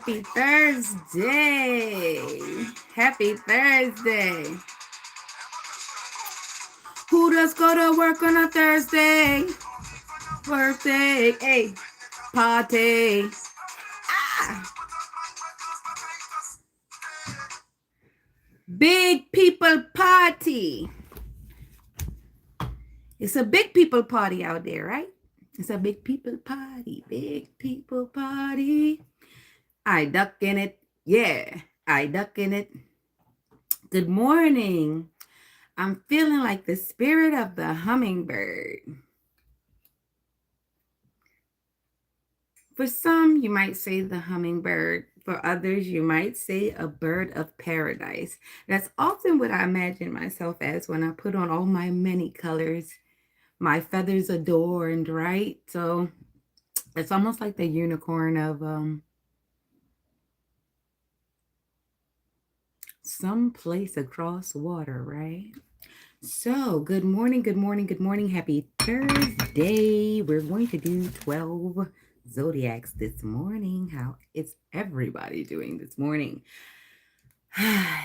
Happy Thursday. Happy Thursday. Who does go to work on a Thursday? Birthday. Hey, party. Ah, big people party. It's a big people party out there, right? It's a big people party. Big people party. I duck in it. Yeah, I duck in it. Good morning. I'm feeling like the spirit of the hummingbird. For some, you might say the hummingbird. For others, you might say a bird of paradise. That's often what I imagine myself as when I put on all my many colors, my feathers adorned, right? So it's almost like the unicorn of some place across water, right? So, good morning, good morning, good morning. Happy Thursday. We're going to do 12 Zodiacs this morning. How is everybody doing this morning?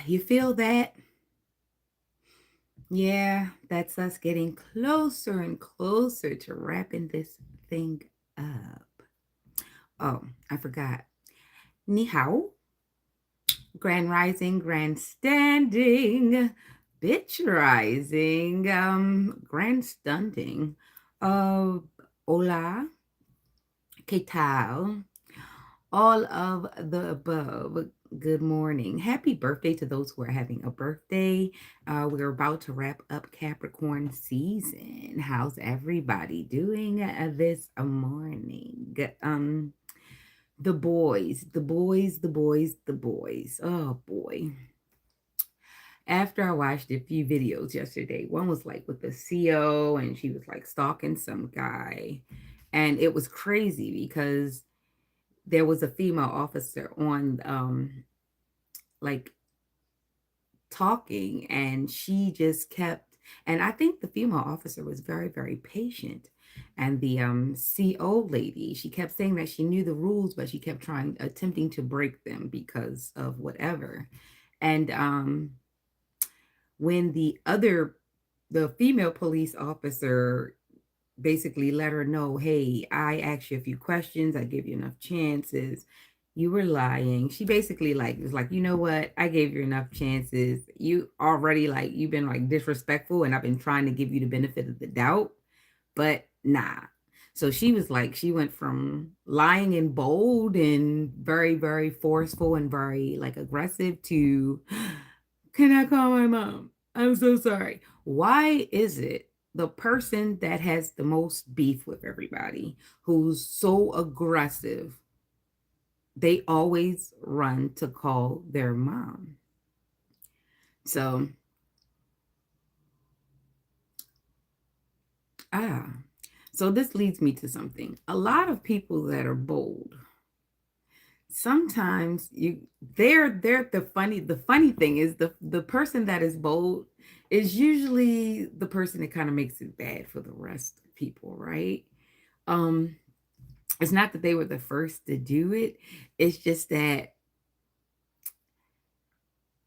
You feel that? Yeah, that's us getting closer and closer to wrapping this thing up. Oh, I forgot. Ni hao, grand rising, grand standing, bitch rising, grand stunting. Hola, ¿qué tal? All of the above. Good morning. Happy birthday to those who are having a birthday. We're about to wrap up Capricorn season. How's everybody doing this morning? The boys, the boys, the boys, the boys. Oh boy. After I watched a few videos yesterday, one was like with the CO and she was like stalking some guy. And it was crazy because there was a female officer on like talking and she just kept, and I think the female officer was very, very patient. And the CO lady, she kept saying that she knew the rules, but she kept attempting to break them because of whatever. And when the female police officer basically let her know, hey, I asked you a few questions, I gave you enough chances, you were lying. She basically like was like, you know what, I gave you enough chances, you already like you've been like disrespectful and I've been trying to give you the benefit of the doubt, but nah. So she was like, she went from lying and bold and very, very forceful and very like aggressive to, can I call my mom? I'm so sorry. Why is it the person that has the most beef with everybody, who's so aggressive, they always run to call their mom? So, ah, so this leads me to something. A lot of people that are bold, sometimes they're the funny thing is the person that is bold is usually the person that kind of makes it bad for the rest of people, right? um it's not that they were the first to do it, it's just that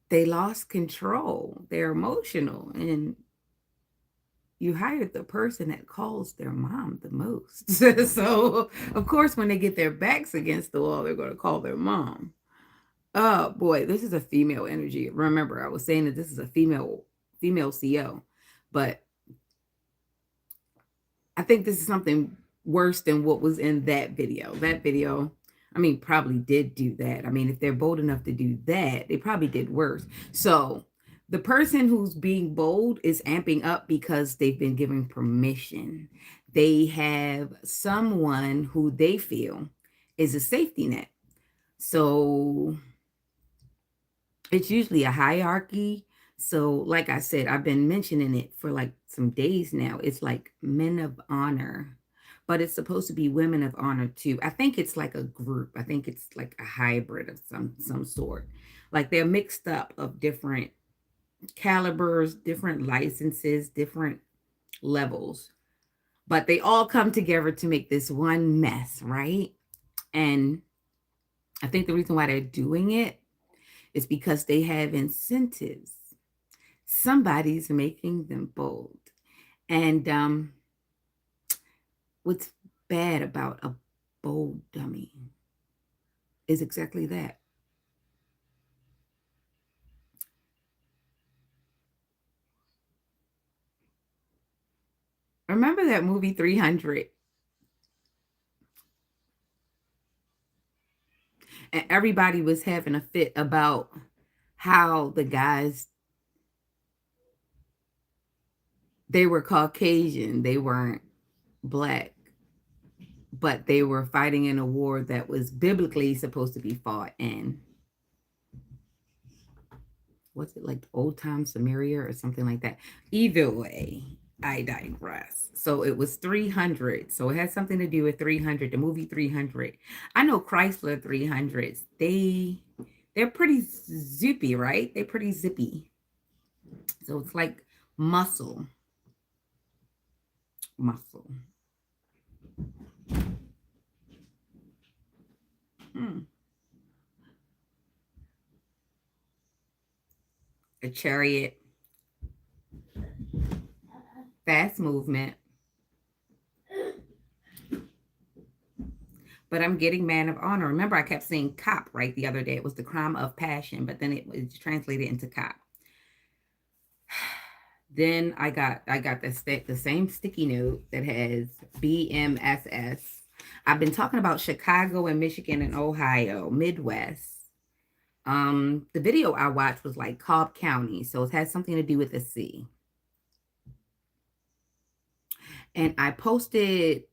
they lost control, they're emotional, and you hired the person that calls their mom the most. So of course when they get their backs against the wall, they're going to call their mom. Oh boy, this is a female energy. Remember, I was saying that this is a female CO, but I think this is something worse than what was in that video. That video, I mean, probably did do that. I mean, if they're bold enough to do that, they probably did worse. So the person who's being bold is amping up because they've been given permission. They have someone who they feel is a safety net. So it's usually a hierarchy. So, like I said, I've been mentioning it for like some days now. It's like men of honor, but it's supposed to be women of honor too. I think it's like a group. I think it's like a hybrid of some sort. Like they're mixed up of different calibers, different licenses, different levels, but they all come together to make this one mess, right? And I think the reason why they're doing it is because they have incentives. Somebody's making them bold. And what's bad about a bold dummy is exactly that. Remember that movie 300? And everybody was having a fit about how the guys, they were Caucasian, they weren't black, but they were fighting in a war that was biblically supposed to be fought in. Was it like old time Samaria or something like that? Either way, I digress. So it was 300. So it had something to do with 300, the movie 300. I know Chrysler 300s. They're pretty zippy, right? They're pretty zippy. So it's like muscle. Muscle. Hmm. A chariot. Fast movement. But I'm getting man of honor. Remember, I kept saying cop right the other day. It was the crime of passion, but then it was translated into cop. Then I got the same sticky note that has BMSS. I've been talking about Chicago and Michigan and Ohio, Midwest. The video I watched was like Cobb County, so it has something to do with the sea. And I posted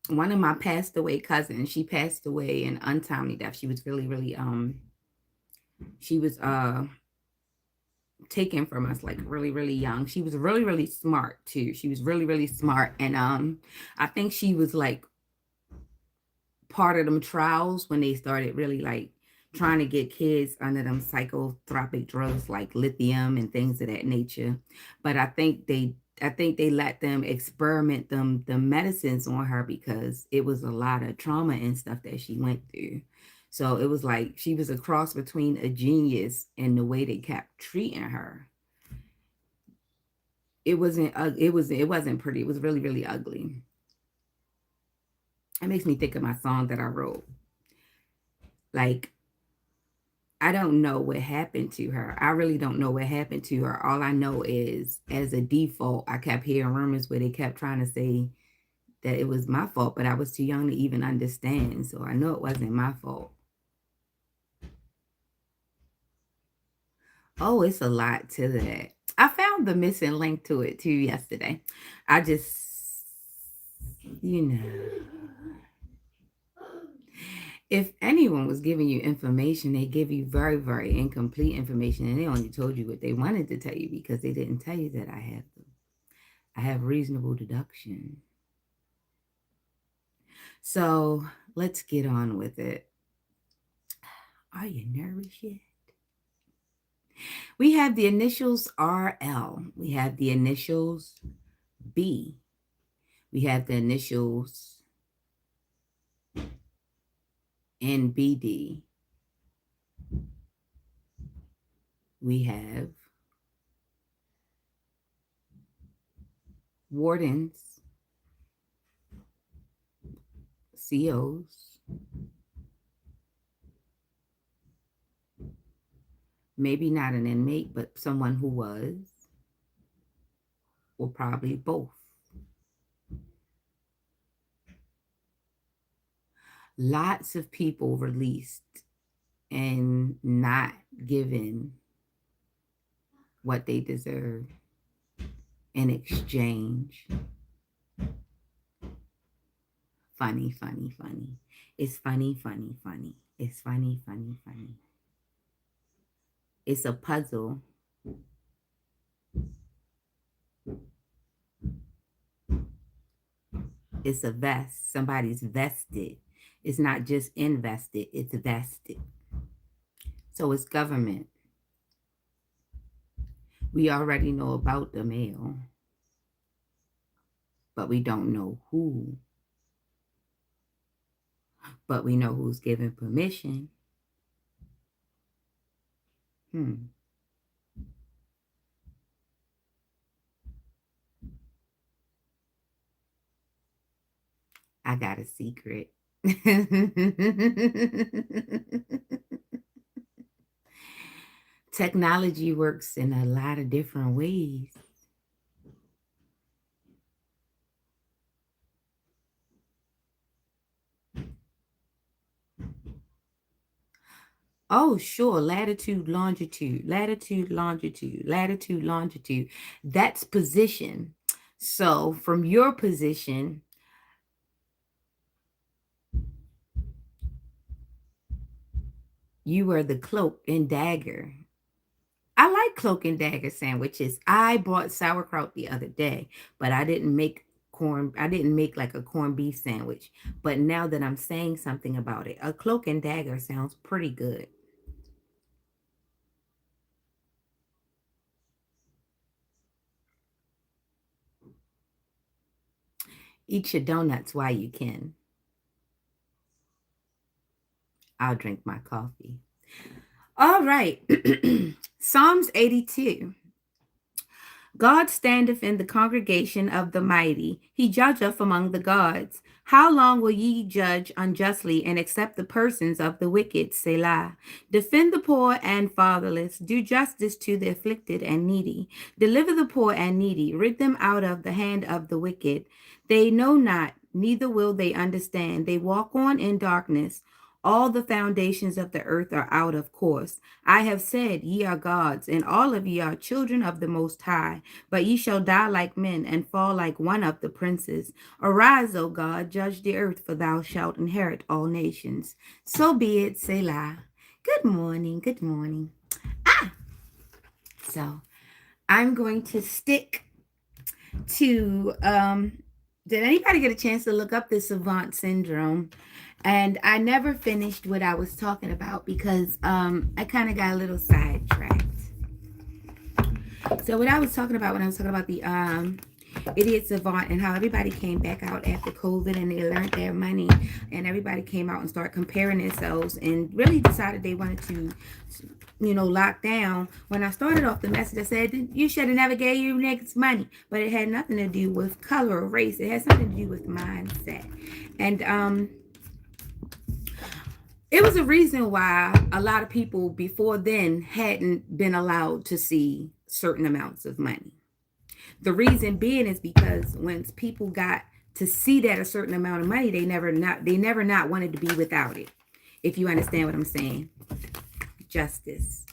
one of my passed away cousins. She passed away in untimely death. She was really she was taken from us like really young. She was really smart too. She was really smart, and I think she was like part of them trials when they started really like trying to get kids under them psychotropic drugs like lithium and things of that nature. But I think they let them experiment the medicines on her because it was a lot of trauma and stuff that she went through. So it was like she was a cross between a genius and the way they kept treating her. It wasn't pretty. It was really ugly. It makes me think of my song that I wrote. Like, I don't know what happened to her. I really don't know what happened to her. All I know is, as a default, I kept hearing rumors where they kept trying to say that it was my fault, but I was too young to even understand. So I know it wasn't my fault. Oh, it's a lot to that. I found the missing link to it too yesterday. I just, you know, if anyone was giving you information, they give you very incomplete information, and they only told you what they wanted to tell you because they didn't tell you that I have reasonable deduction. So let's get on with it. Are you nervous yet? We have the initials RL. We have the initials B. We have the initials NBD. We have wardens, COs, maybe not an inmate, but someone who was, or probably both. Lots of people released and not given what they deserve in exchange. Funny. It's funny. It's funny. It's a puzzle. It's a vest. Somebody's vested. It's not just invested, it's vested. So it's government. We already know about the mail, but we don't know who. But we know who's giving permission. Hmm. I got a secret. Technology works in a lot of different ways. Oh, sure. Latitude, longitude, latitude, longitude, latitude, longitude. That's position. So from your position, you are the cloak and dagger. I like cloak and dagger sandwiches. I bought sauerkraut the other day, but I didn't make like a corned beef sandwich. But now that I'm saying something about it, a cloak and dagger sounds pretty good. Eat your donuts while you can. I'll drink my coffee. All right. Psalms 82. God standeth in the congregation of the mighty. He judgeth among the gods. How long will ye judge unjustly and accept the persons of the wicked? Selah. Defend the poor and fatherless. Do justice to the afflicted and needy. Deliver the poor and needy. Rid them out of the hand of the wicked. They know not, neither will they understand. They walk on in darkness. All the foundations of the earth are out of course. I have said, ye are gods, and all of ye are children of the Most High. But ye shall die like men, and fall like one of the princes. Arise, O God, judge the earth, for thou shalt inherit all nations. So be it, Selah. Good morning, good morning. So I'm going to stick to did anybody get a chance to look up the savant syndrome? And I never finished what I was talking about because I kind of got a little sidetracked. So what I was talking about when I was talking about the idiot savant and how everybody came back out after COVID and they learned their money and everybody came out and started comparing themselves and really decided they wanted to, lock down. When I started off the message, I said, you should have never gave you niggas money. But it had nothing to do with color or race. It had something to do with mindset. And it was a reason why a lot of people before then hadn't been allowed to see certain amounts of money. The reason being is because when people got to see that a certain amount of money, they never not wanted to be without it. If you understand what I'm saying. Justice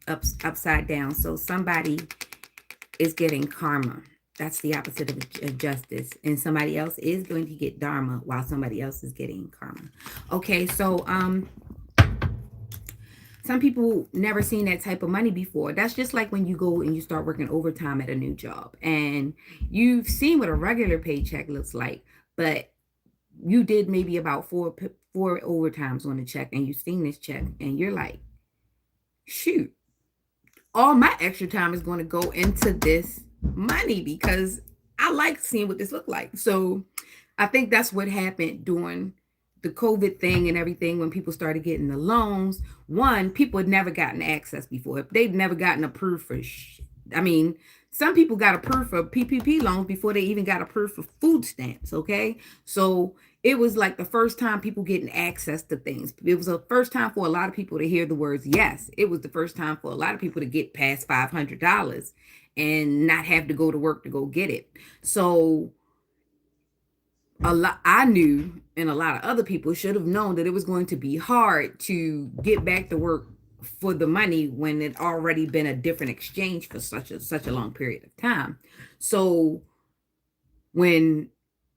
upside down. So somebody is getting karma. That's the opposite of justice. And somebody else is going to get dharma while somebody else is getting karma. Okay, so some people never seen that type of money before. That's just like when you go and you start working overtime at a new job and you've seen what a regular paycheck looks like, but you did maybe about four overtimes on the check and you've seen this check and you're like, shoot, all my extra time is going to go into this money because I like seeing what this looked like. So I think that's what happened during the COVID thing and everything when people started getting the loans. One, people had never gotten access before. They'd never gotten approved for I mean, some people got approved for PPP loans before they even got approved for food stamps, okay? So it was like the first time people getting access to things. It was the first time for a lot of people to hear the words yes. It was the first time for a lot of people to get past $500 and not have to go to work to go get it. So a lot I knew and a lot of other people should have known that it was going to be hard to get back to work for the money when it already been a different exchange for such a long period of time. So when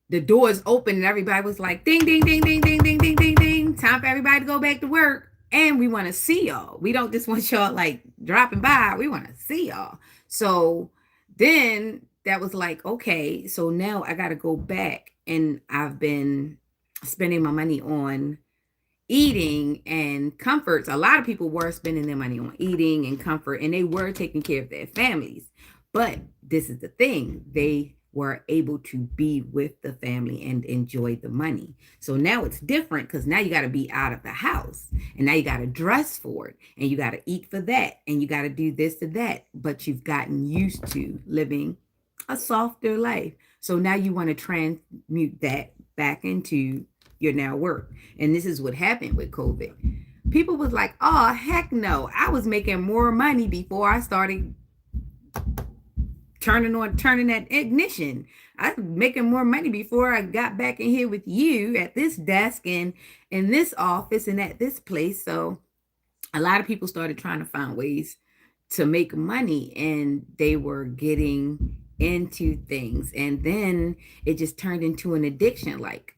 the doors opened and everybody was like ding ding ding ding ding ding ding ding ding, time for everybody to go back to work, and we want to see y'all. We don't just want y'all like dropping by. We want to see y'all. So then that was like, okay, so now I got to go back and I've been spending my money on eating and comforts. A lot of people were spending their money on eating and comfort and they were taking care of their families. But this is the thing. They were able to be with the family and enjoy the money. So now it's different because now you got to be out of the house and now you got to dress for it and you got to eat for that and you got to do this to that. But you've gotten used to living a softer life. So now you want to transmute that back into your now work. And this is what happened with COVID. People was like, oh, heck no. I was making more money before I started turning that ignition. I was making more money before I got back in here with you at this desk and in this office and at this place. So a lot of people started trying to find ways to make money and they were getting into things. And then it just turned into an addiction. Like,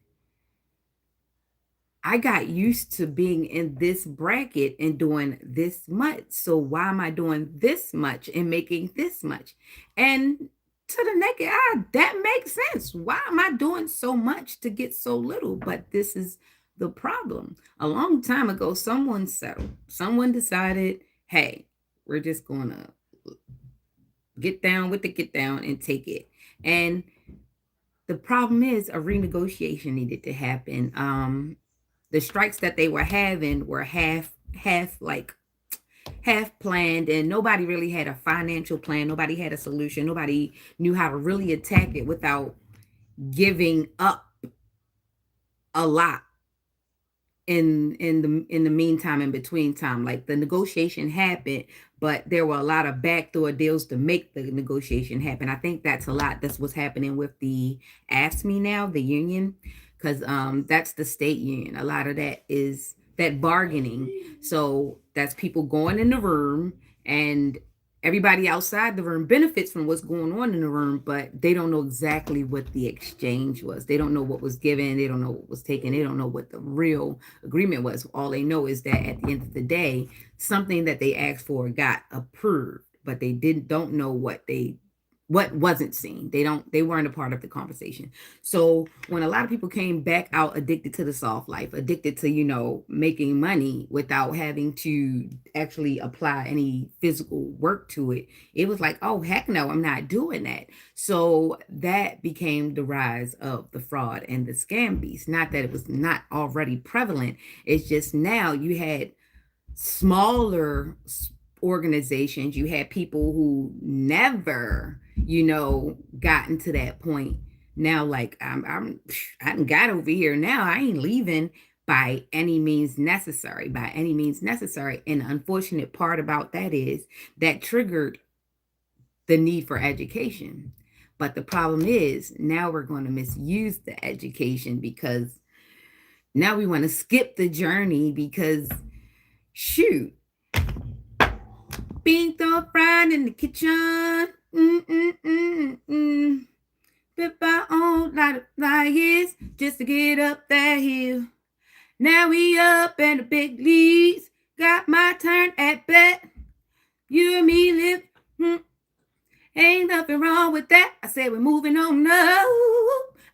I got used to being in this bracket and doing this much. So why am I doing this much and making this much? And to the naked eye, that makes sense. Why am I doing so much to get so little? But this is the problem. A long time ago, someone settled. Someone decided, hey, we're just going to get down with the get down and take it. And the problem is a renegotiation needed to happen. The strikes that they were having were half planned, and nobody really had a financial plan. Nobody had a solution. Nobody knew how to really attack it without giving up a lot in the meantime, in between time. Like, the negotiation happened, but there were a lot of backdoor deals to make the negotiation happen. I think that's what's happening with the Ask Me Now, the union, because that's the state union. A lot of that is that bargaining. So that's people going in the room, and everybody outside the room benefits from what's going on in the room, but they don't know exactly what the exchange was. They don't know what was given. They don't know what was taken. They don't know what the real agreement was. All they know is that at the end of the day, something that they asked for got approved, but they don't know what wasn't seen. They weren't a part of the conversation. So when a lot of people came back out addicted to the soft life, addicted to, making money without having to actually apply any physical work to it, it was like, oh, heck no, I'm not doing that. So that became the rise of the fraud and the scam beast. Not that it was not already prevalent. It's just now you had smaller organizations. You had people who never gotten to that point. Now, like, I done got over here. Now I ain't leaving by any means necessary. And the unfortunate part about that is that triggered the need for education. But the problem is now we're going to misuse the education because now we want to skip the journey because, shoot, beans all fried in the kitchen. Bit by own lot of years just to get up that hill. Now we up in the big leagues. Got my turn at bat. You and me live. Ain't nothing wrong with that. I said we're moving on now.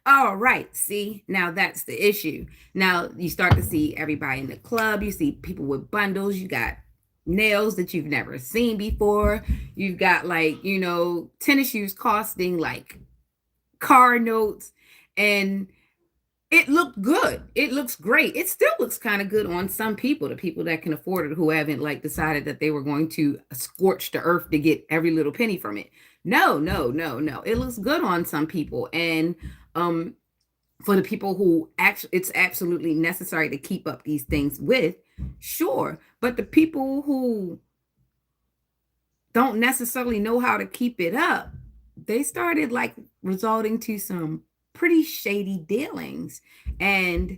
All right. See, now that's the issue. Now you start to see everybody in the club. You see people with bundles. You got nails that you've never seen before. You've got tennis shoes costing like car notes, and it looked good. It looks great. It still looks kind of good on some people, the people that can afford it, who haven't decided that they were going to scorch the earth to get every little penny from it. No. It looks good on some people. And for the people who it's absolutely necessary to keep up these things with, sure. But the people who don't necessarily know how to keep it up, they started resorting to some pretty shady dealings, and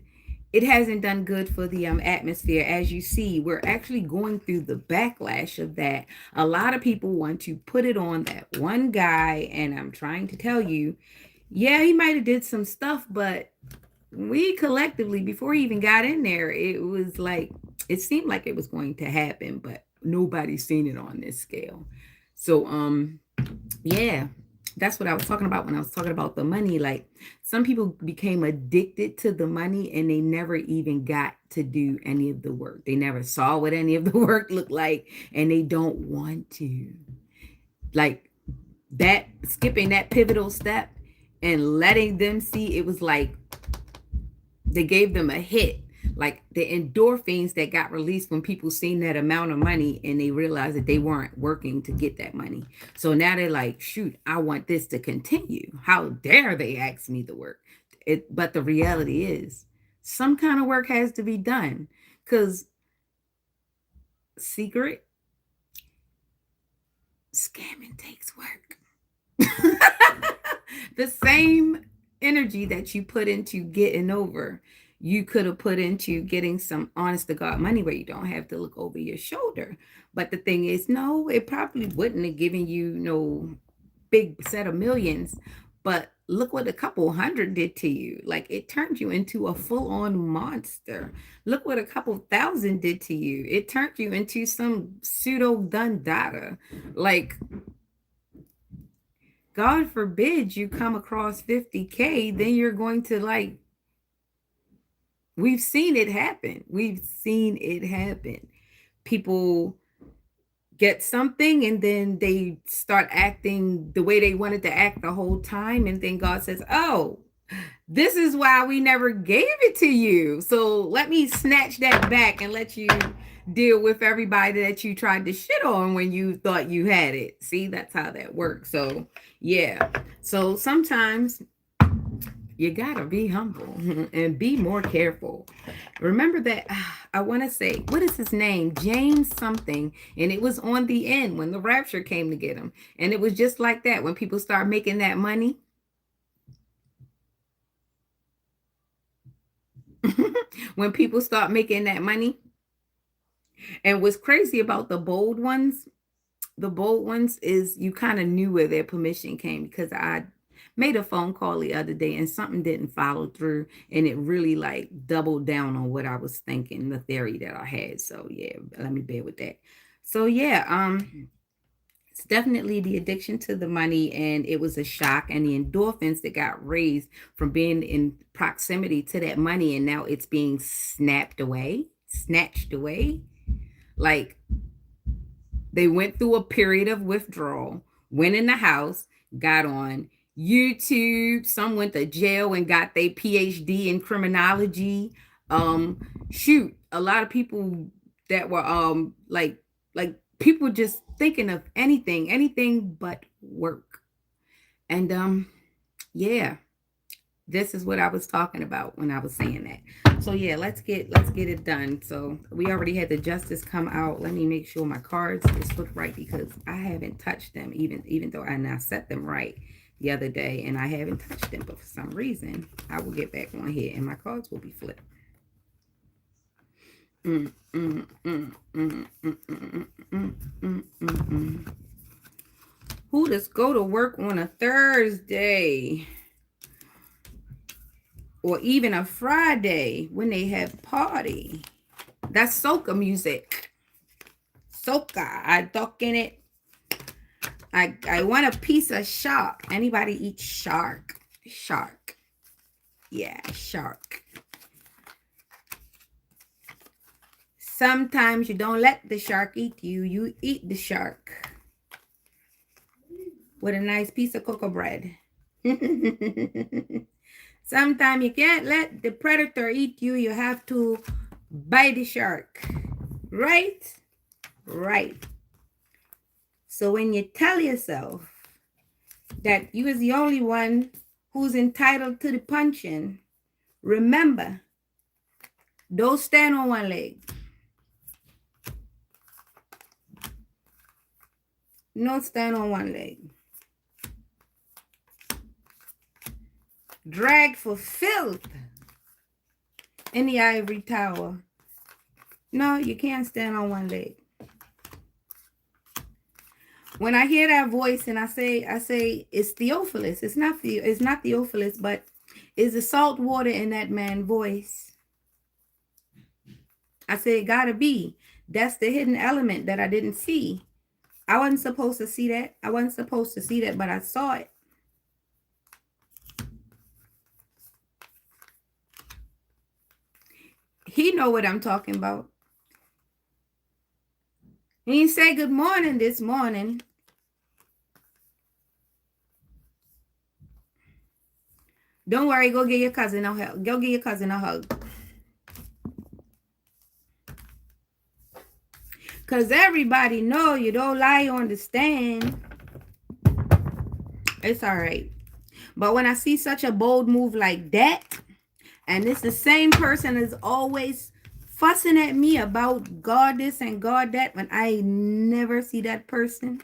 it hasn't done good for the atmosphere. As you see, we're actually going through the backlash of that. A lot of people want to put it on that one guy, and I'm trying to tell you, yeah, he might have did some stuff, but we collectively, before he even got in there, it seemed like it was going to happen, but nobody's seen it on this scale. So, yeah, that's what I was talking about when I was talking about the money. Like, some people became addicted to the money and they never even got to do any of the work. They never saw what any of the work looked like, and they don't want to. Like, that skipping that pivotal step and letting them see, it was like they gave them a hit, like the endorphins that got released when people seen that amount of money and they realized that they weren't working to get that money. So now they're like, shoot, I want this to continue. How dare they ask me to work? But the reality is, some kind of work has to be done, because secret scamming takes work. The same energy that you put into getting over, you could have put into getting some honest to God money where you don't have to look over your shoulder. But the thing is, no, it probably wouldn't have given you no big set of millions. But look what a couple hundred did to you. Like, it turned you into a full-on monster. Look what a couple thousand did to you. It turned you into some pseudo done data. Like, God forbid you come across 50K, then you're going to, like, we've seen it happen. We've seen it happen. People get something and then they start acting the way they wanted to act the whole time. And then God says, oh, this is why we never gave it to you. So let me snatch that back and let you deal with everybody that you tried to shit on when you thought you had it. See, that's how that works. So yeah. So sometimes you gotta be humble and be more careful. Remember that, I want to say, what is his name? James something. And it was on the end when the rapture came to get him. And it was just like that. When people start making that money, when people start making that money. And what's crazy about the bold ones is you kind of knew where their permission came, because I made a phone call the other day and something didn't follow through, and it really like doubled down on what I was thinking, the theory that I had. So yeah, let me bear with that. So yeah, it's definitely the addiction to the money, and it was a shock, and the endorphins that got raised from being in proximity to that money, and now it's being snatched away. Like, they went through a period of withdrawal, went in the house, got on YouTube. Some went to jail and got their PhD in criminology. Shoot, a lot of people that were like people just thinking of anything but work. And yeah, this is what I was talking about when I was saying that. So yeah, let's get it done. So we already had the justice come out. Let me make sure my cards is put right, because I haven't touched them, even though I now set them right the other day, and I haven't touched them. But for some reason, I will get back on here and my cards will be flipped. Who does go to work on a Thursday? Or even a Friday when they have party? That's soca music. Soca. I talking it. I want a piece of shark. Anybody eat shark? Shark. Yeah, shark. Sometimes you don't let the shark eat you. You eat the shark. With a nice piece of cocoa bread. Sometimes you can't let the predator eat you. You have to bite the shark. Right? Right. So when you tell yourself that you is the only one who's entitled to the punching, remember, don't stand on one leg. Don't stand on one leg. Dragged for filth in the ivory tower. No, you can't stand on one leg. When I hear that voice and I say it's Theophilus. It's not Theophilus, but is the salt water in that man's voice. I say it gotta be. That's the hidden element that I didn't see. I wasn't supposed to see that. But I saw it. He know what I'm talking about. He say good morning this morning. Don't worry. Go give your cousin a hug. Go give your cousin a hug. Because everybody know you don't lie on the stand. It's all right. But when I see such a bold move like that, and it's the same person is always fussing at me about God this and God that, when I never see that person.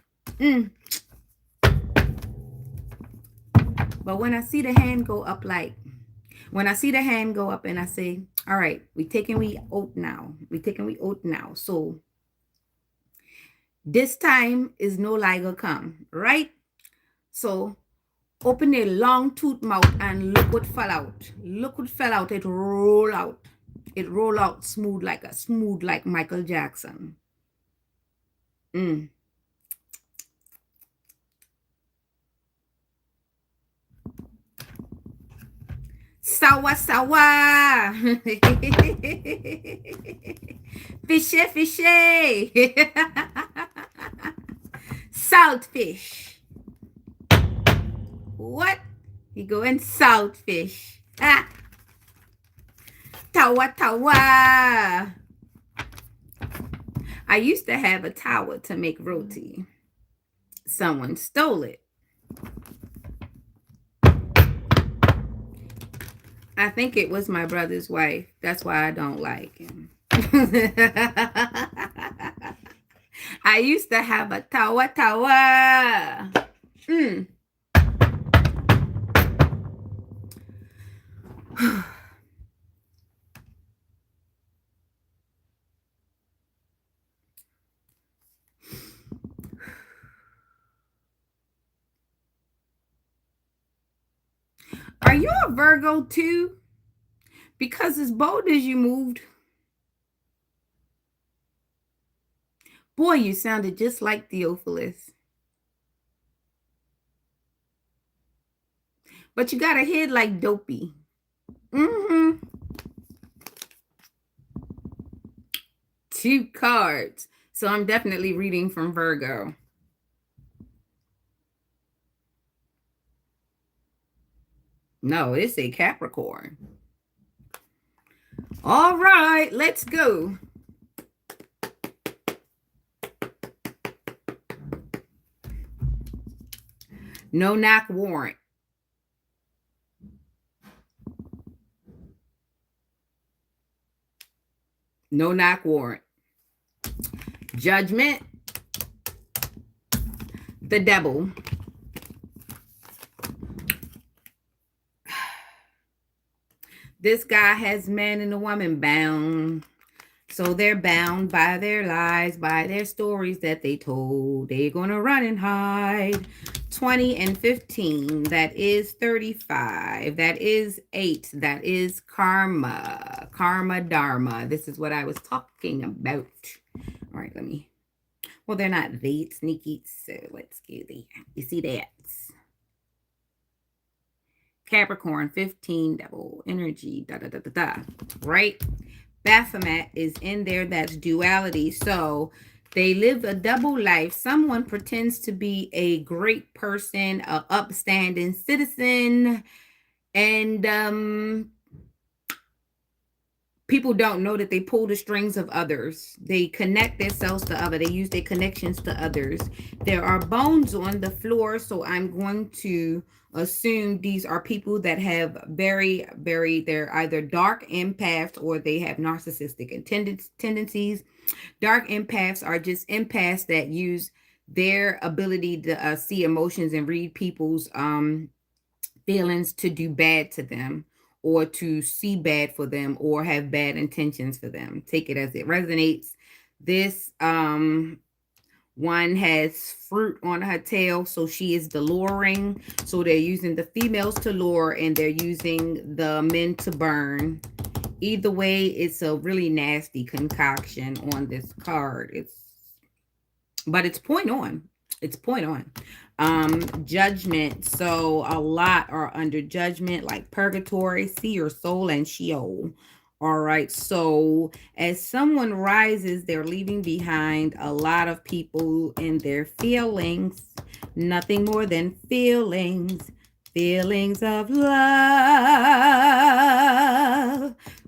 But when I see the hand go up, like, when I see the hand go up and I say, all right, we oath now. So this time is no longer come, right? So open a long tooth mouth and look what fell out. Look what fell out. It roll out. It roll out smooth like Michael Jackson. Sawa sawa. Fishy fishy. Saltfish. What? You going saltfish. Tawa tawa. I used to have a tower to make roti. Someone stole it. I think it was my brother's wife. That's why I don't like him. I used to have a tawa tawa. Are you a Virgo too? Because as bold as you moved, boy, you sounded just like Theophilus. But you got a head like Dopey. Two cards. So I'm definitely reading from Virgo. No, it's a Capricorn. All right, let's go. No knock warrant. No knock warrant. Judgment. The devil. This guy has man and a woman bound. So they're bound by their lies, by their stories that they told. They're going to run and hide. 20 and 15. That is 35. That is 8. That is karma. Karma dharma. This is what I was talking about. All right, well, they're not that sneaky. So let's go there. You see that? Capricorn, 15, double energy, right? Baphomet is in there. That's duality. So they live a double life. Someone pretends to be a great person, a upstanding citizen, and people don't know that they pull the strings of others. They connect themselves to others. They use their connections to others. There are bones on the floor, so I'm going to assume these are people that have they're either dark empaths or they have narcissistic tendencies. Dark empaths are just empaths that use their ability to see emotions and read people's feelings to do bad to them, or to see bad for them, or have bad intentions for them. Take it as it resonates. This one has fruit on her tail, so she is the luring. So they're using the females to lure, and they're using the men to burn. Either way, it's a really nasty concoction on this card. But it's point on. It's point on. Judgment. So a lot are under judgment, like purgatory, see your soul, and Sheol. All right. So as someone rises, they're leaving behind a lot of people in their feelings. Nothing more than feelings. Feelings of love.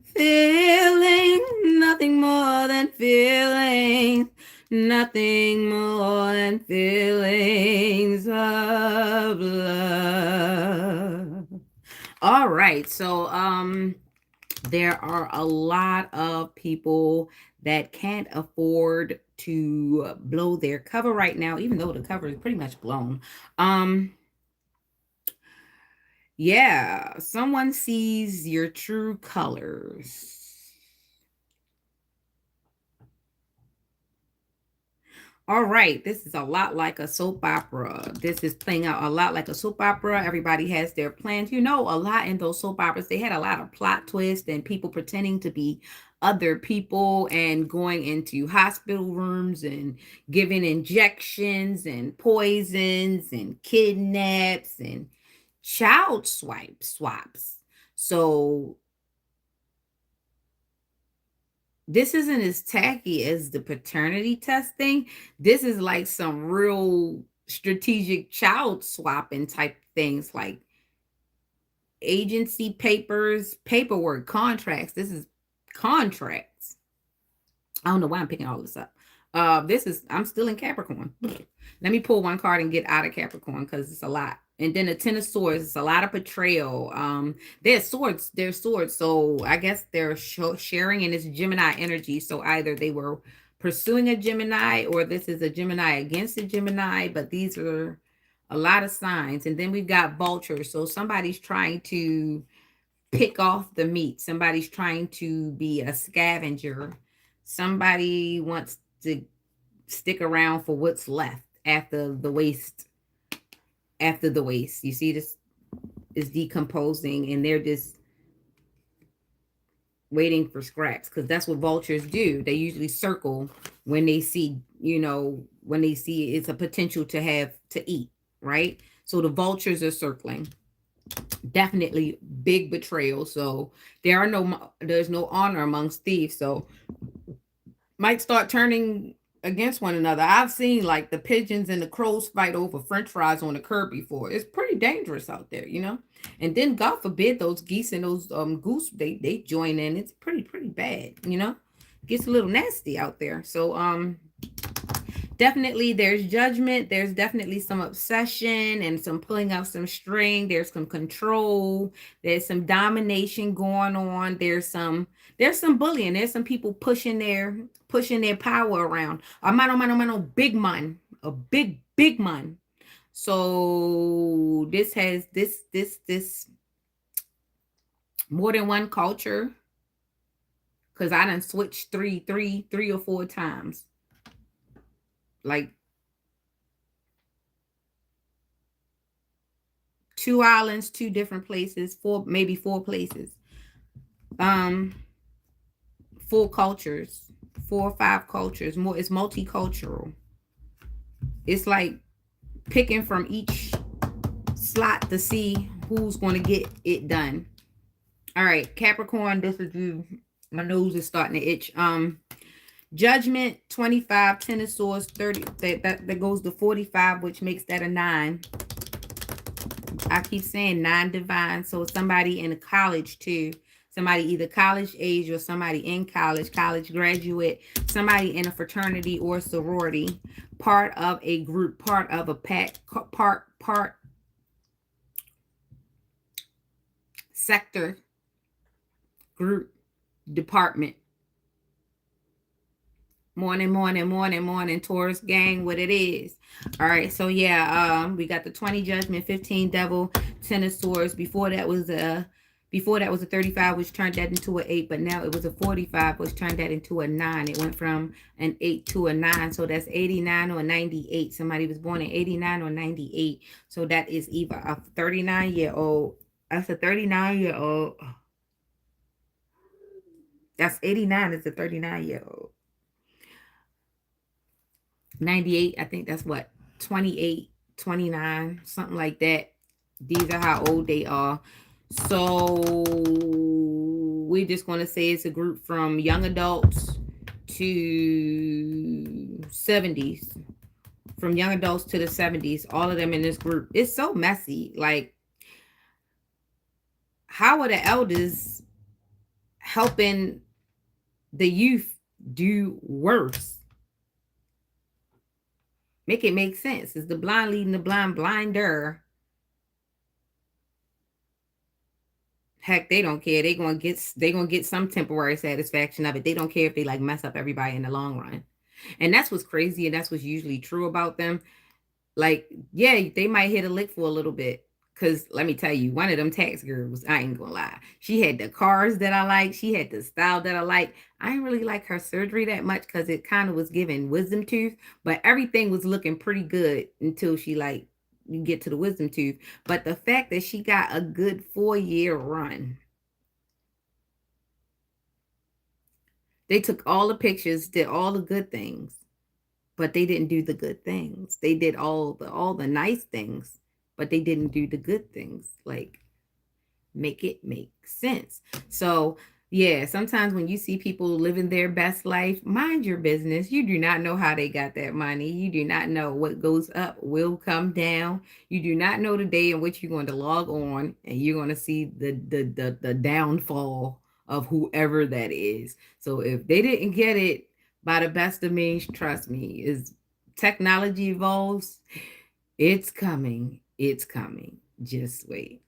Feeling, nothing more than feelings. Nothing more than feelings of love. All right. So, there are a lot of people that can't afford to blow their cover right now, even though the cover is pretty much blown. Yeah, someone sees your true colors. All right, this is a lot like a soap opera. This is playing out a lot like a soap opera. Everybody has their plans. You know, a lot in those soap operas, they had a lot of plot twists and people pretending to be other people and going into hospital rooms and giving injections and poisons and kidnaps and child swaps. So this isn't as tacky as the paternity testing. This is like some real strategic child swapping type things, like agency papers, paperwork, contracts. This is contracts. I don't know why I'm picking all this up. I'm still in Capricorn. Let me pull one card and get out of Capricorn because it's a lot. And then the Ten of Swords, it's a lot of betrayal. There's swords. So I guess they're sharing in this Gemini energy. So either they were pursuing a Gemini or this is a Gemini against a Gemini. But these are a lot of signs. And then we've got vultures. So somebody's trying to pick off the meat. Somebody's trying to be a scavenger. Somebody wants to stick around for what's left after the waste. You see, this is decomposing and they're just waiting for scraps because that's what vultures do. They usually circle when they see, when they see it's a potential to have to eat, right? So the vultures are circling. Definitely big betrayal. So there's no honor amongst thieves. So might start turning against one another. I've seen like the pigeons and the crows fight over French fries on the curb before. It's pretty dangerous out there, And then God forbid those geese and those goose they join in. It's pretty bad, Gets a little nasty out there. So definitely there's judgment. There's definitely some obsession and some pulling out some string. There's some control. There's some domination going on. There's some bullying. There's some people pushing their power around. A big man. A big man. So this has this more than one culture. Because I done switched three or four times. Like 2 islands, 2 different places, maybe 4 places. 4 cultures, 4 or 5 cultures. More, it's multicultural. It's like picking from each slot to see who's going to get it done. All right, Capricorn, this is you. My nose is starting to itch. Judgment 25, 10 of swords 30. That goes to 45, which makes that a 9. I keep saying 9 divine. So somebody in college too. Somebody either college age or somebody in college graduate, somebody in a fraternity or sorority, part of a group, part of a pack, part sector, group, department. Morning, Taurus gang, what it is. All right, so yeah, we got the 20 judgment, 15 devil, 10 of swords. Before that was a 35, which turned that into an 8, but now it was a 45, which turned that into a 9. It went from an 8 to a 9, so that's 89 or 98. Somebody was born in 89 or 98, so that is either a 39-year-old. That's a 39-year-old. That's 89 is a 39-year-old. 98, I think that's what, 28, 29, something like that. These are how old they are. So we're just going to say it's a group from young adults to 70s. From young adults to the 70s, all of them in this group. It's so messy. Like, how are the elders helping the youth do worse? Make it make sense. Is the blind leading the blind blinder? Heck, they don't care. They gonna get some temporary satisfaction of it. They don't care if they like mess up everybody in the long run. And that's what's crazy, and that's what's usually true about them. Like, yeah, they might hit a lick for a little bit. Cause let me tell you, one of them tax girls, I ain't gonna lie. She had the cars that I like. She had the style that I like. I didn't really like her surgery that much because it kind of was giving wisdom tooth, but everything was looking pretty good until she like you get to the wisdom tooth. But the fact that she got a good 4 year run, they took all the pictures, did all the good things, but they didn't do the good things. They did all the nice things, but they didn't do the good things. Like, make it make sense. So, yeah, sometimes when you see people living their best life, mind your business. You do not know how they got that money. You do not know what goes up will come down. You do not know the day in which you're going to log on and you're going to see the downfall of whoever that is. So if they didn't get it by the best of means, trust me, is technology evolves, it's coming. It's coming. Just wait.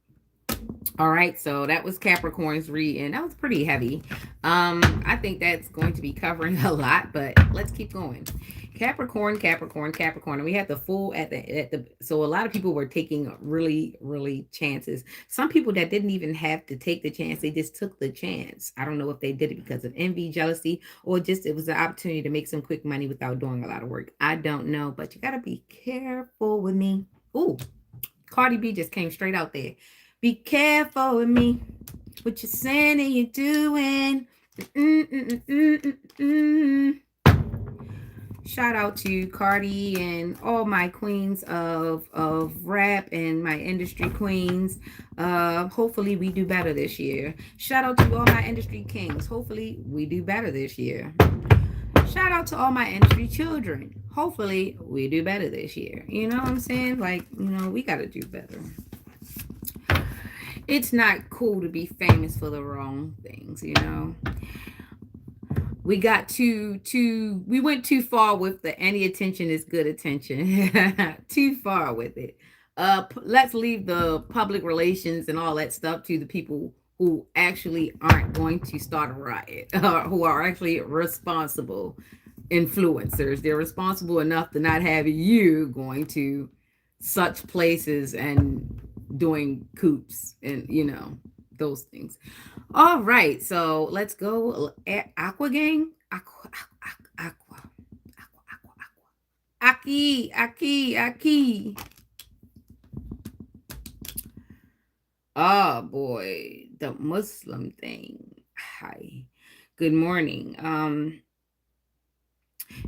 All right, so that was Capricorn's read, and that was pretty heavy. I think that's going to be covering a lot, but let's keep going. Capricorn, Capricorn, Capricorn, and we had the full at the. So a lot of people were taking really, really chances. Some people that didn't even have to take the chance, they just took the chance. I don't know if they did it because of envy, jealousy, or just it was an opportunity to make some quick money without doing a lot of work. I don't know, but you gotta be careful with me. Ooh, Cardi B just came straight out there. Be careful with me, what you're saying and you're doing. Mm-mm-mm-mm-mm. Shout out to Cardi and all my queens of rap and my industry queens. Hopefully we do better this year. Shout out to all my industry kings. Hopefully we do better this year. Shout out to all my industry children. Hopefully we do better this year. You know what I'm saying? Like, we got to do better. It's not cool to be famous for the wrong things. We got we went too far with the any attention is good attention. Too far with it. Let's leave the public relations and all that stuff to the people who actually aren't going to start a riot, who are actually responsible influencers. They're responsible enough to not have you going to such places and doing coops and those things. All right, so let's go. Aqua gang. Aqua. Aki. Oh boy, the Muslim thing. Hi. Good morning.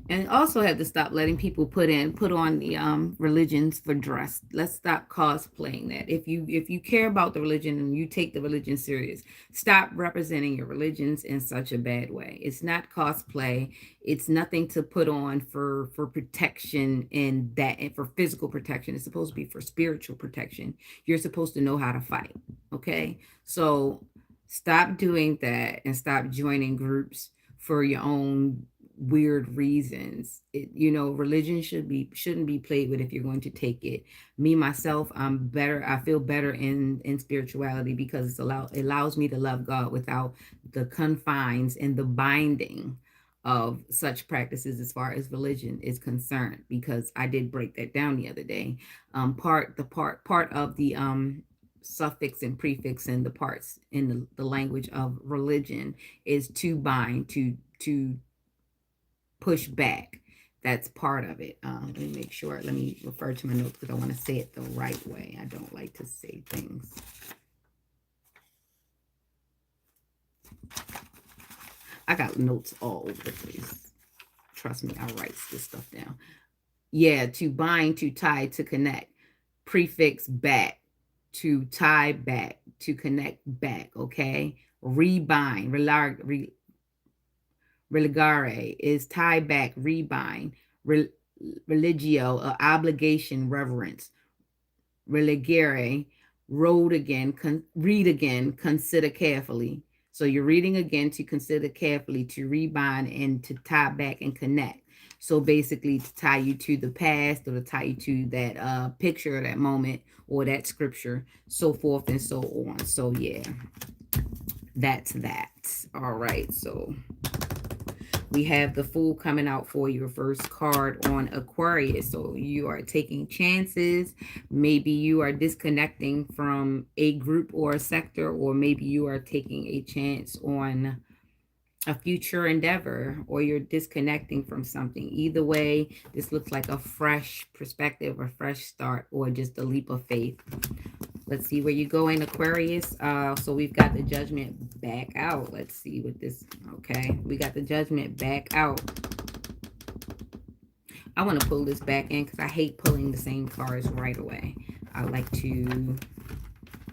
And also have to stop letting people put on the religions for dress. Let's stop cosplaying that. If you care about the religion and you take the religion serious, stop representing your religions in such a bad way. It's not cosplay. It's nothing to put on for protection and for physical protection. It's supposed to be for spiritual protection. You're supposed to know how to fight. Okay, so stop doing that and stop joining groups for your own weird reasons. Religion shouldn't be played with if you're going to take it. Me myself, I feel better in spirituality because it allows me to love God without the confines and the binding of such practices as far as religion is concerned, because I did break that down the other day. Part of the suffix and prefix and the parts in the language of religion is to bind, to push back. That's part of it. Let me make sure. Let me refer to my notes because I want to say it the right way. I don't like to say things. I got notes all over the place. Trust me, I write this stuff down. Yeah, to bind, to tie, to connect. Prefix back, to tie back, to connect back. Okay. Rebind, religare is tie back, rebind. Religio, obligation, reverence. Religare, read again, consider carefully. So you're reading again to consider carefully, to rebind and to tie back and connect. So basically to tie you to the past or to tie you to that picture, that moment, or that scripture, so forth and so on. So yeah, that's that. All right, so we have the Fool coming out for your first card on Aquarius. So you are taking chances. Maybe you are disconnecting from a group or a sector, or maybe you are taking a chance on a future endeavor, or you're disconnecting from something. Either way, this looks like a fresh perspective, a fresh start, or just a leap of faith. Let's see where you go in Aquarius. So we've got the Judgment back out. Let's see what this, okay. We got the Judgment back out. I want to pull this back in because I hate pulling the same cards right away. I like to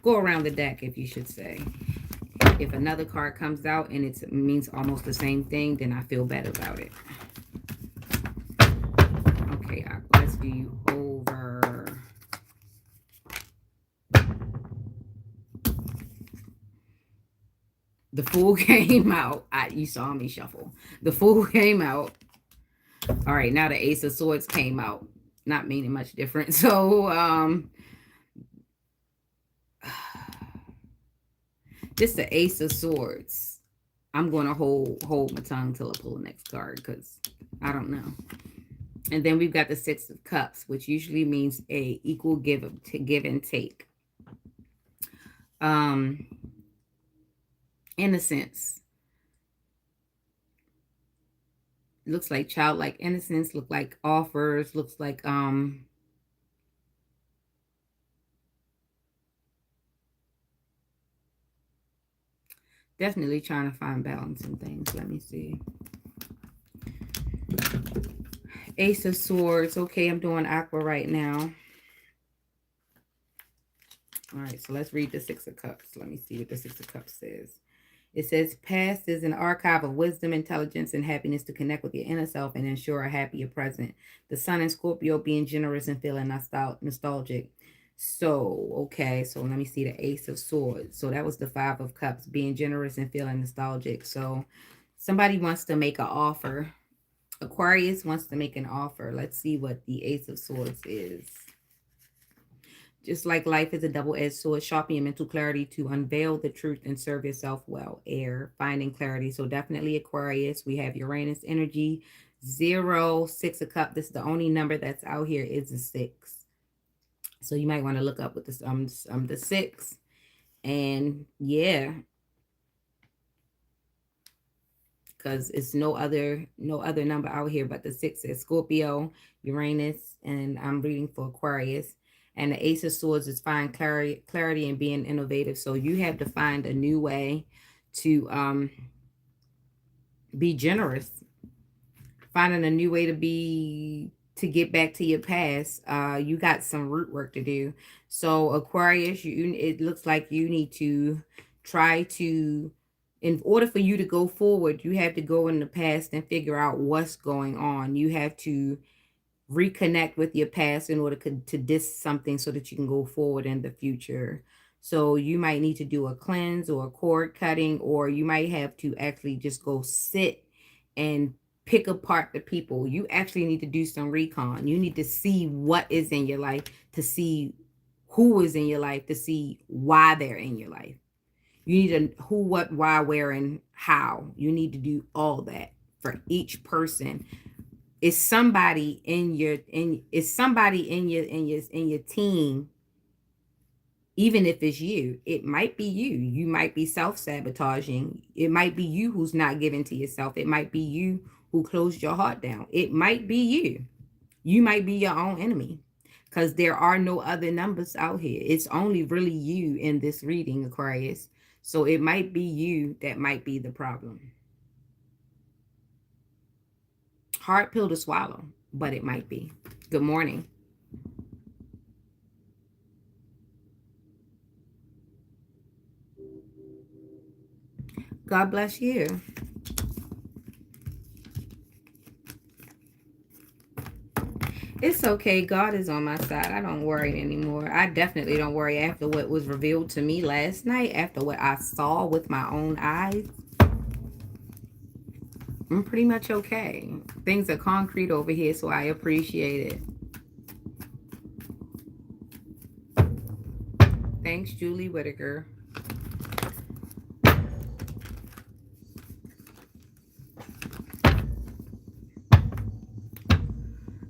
go around the deck, if you should say. If another card comes out and it means almost the same thing, then I feel better about it. Okay, let's do you over. The Fool came out. You saw me shuffle. The Fool came out. All right, now the Ace of Swords came out. Not meaning much different. So, this the Ace of Swords. I'm going to hold my tongue till I pull the next card because I don't know. And then we've got the Six of Cups, which usually means a equal give and take. Innocence. Looks like childlike innocence, look like offers, looks like definitely trying to find balance in things. Let me see. Ace of Swords. Okay, I'm doing Aqua right now. All right, so let's read the Six of Cups. Let me see what the Six of Cups says. It says, past is an archive of wisdom, intelligence, and happiness to connect with your inner self and ensure a happier present. The Sun in Scorpio, being generous and feeling nostalgic. So, okay, so let me see the Ace of Swords. So that was the Five of Cups, being generous and feeling nostalgic. So somebody wants to make an offer. Aquarius wants to make an offer. Let's see what the Ace of Swords is. Just like life is a double-edged sword, sharpen your mental clarity to unveil the truth and serve yourself well. Air, finding clarity. So definitely Aquarius. We have Uranus energy, 0, 6 of Cups. This is the only number that's out here is a 6. So you might want to look up with this the 6. And yeah, because it's no other number out here but the 6 is Scorpio, Uranus, and I'm reading for Aquarius. And the Ace of Swords is find clarity and being innovative. So you have to find a new way to be generous. Finding a new way to get back to your past. You got some root work to do. So Aquarius, it looks like you need to try to, in order for you to go forward, you have to go in the past and figure out what's going on. You have to reconnect with your past in order to diss something so that you can go forward in the future. So you might need to do a cleanse or a cord cutting, or you might have to actually just go sit and pick apart the people. You actually need to do some recon. You need to see what is in your life, to see who is in your life, to see why they're in your life. You need to who, what, why, where, and how. You need to do all that for each person. Is somebody in your team, even if it's you. It might be you. You might be self-sabotaging. It might be you who's not giving to yourself. It might be you who closed your heart down. It might be you. You might be your own enemy, because there are no other numbers out here. It's only really you in this reading, Aquarius. So it might be you that might be the problem. Hard pill to swallow, but it might be. Good morning. God bless you. It's okay. God is on my side. I don't worry anymore. I definitely don't worry after what was revealed to me last night, after what I saw with my own eyes. I'm pretty much okay. Things are concrete over here, so I appreciate it. Thanks, Julie Whitaker.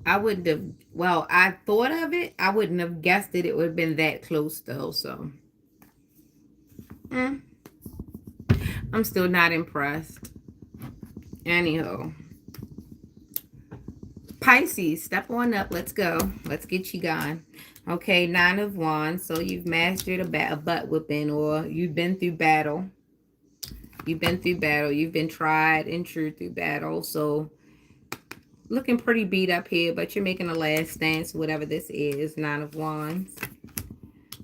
I wouldn't have, well, I thought of it. I wouldn't have guessed it would have been that close, though, so. I'm still not impressed. Anyhow. Pisces, step on up. Let's go. Let's get you going. Okay, 9 of Wands. So you've mastered a butt whipping, or you've been through battle. You've been through battle. You've been tried and true through battle. So looking pretty beat up here, but you're making a last stance, whatever this is. 9 of Wands.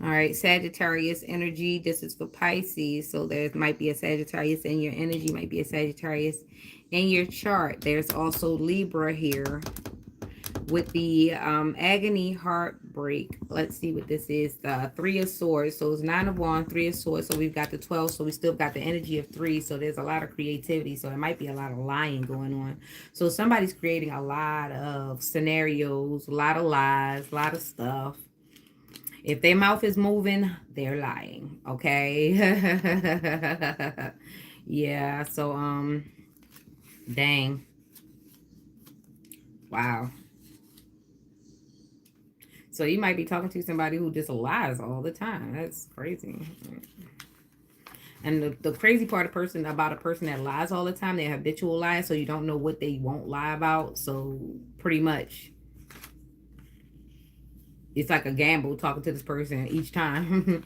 All right, Sagittarius energy. This is for Pisces. So there might be a Sagittarius in your energy, might be a Sagittarius in your chart. There's also Libra here with the agony heartbreak. Let's see what this is. The 3 of Swords. So it's 9 of Wands, 3 of Swords. So we've got the 12. So we still got the energy of 3. So there's a lot of creativity. So there might be a lot of lying going on. So somebody's creating a lot of scenarios, a lot of lies, a lot of stuff. If their mouth is moving, they're lying. Okay. Yeah. So, dang. Wow. So you might be talking to somebody who just lies all the time. That's crazy. And the crazy part about a person that lies all the time, they're habitual lies, so you don't know what they won't lie about. So pretty much it's like a gamble talking to this person each time.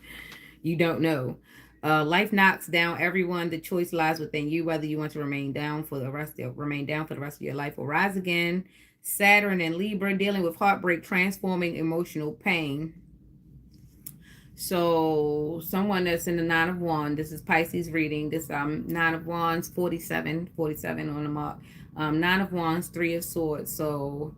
You don't know. Life knocks down everyone. The choice lies within you, whether you want to remain down for the rest of your life or rise again. Saturn and Libra, dealing with heartbreak, transforming emotional pain. So someone that's in the 9 of Wands, this is Pisces reading. This 9 of Wands, 47 on the mark. 9 of Wands, 3 of Swords. So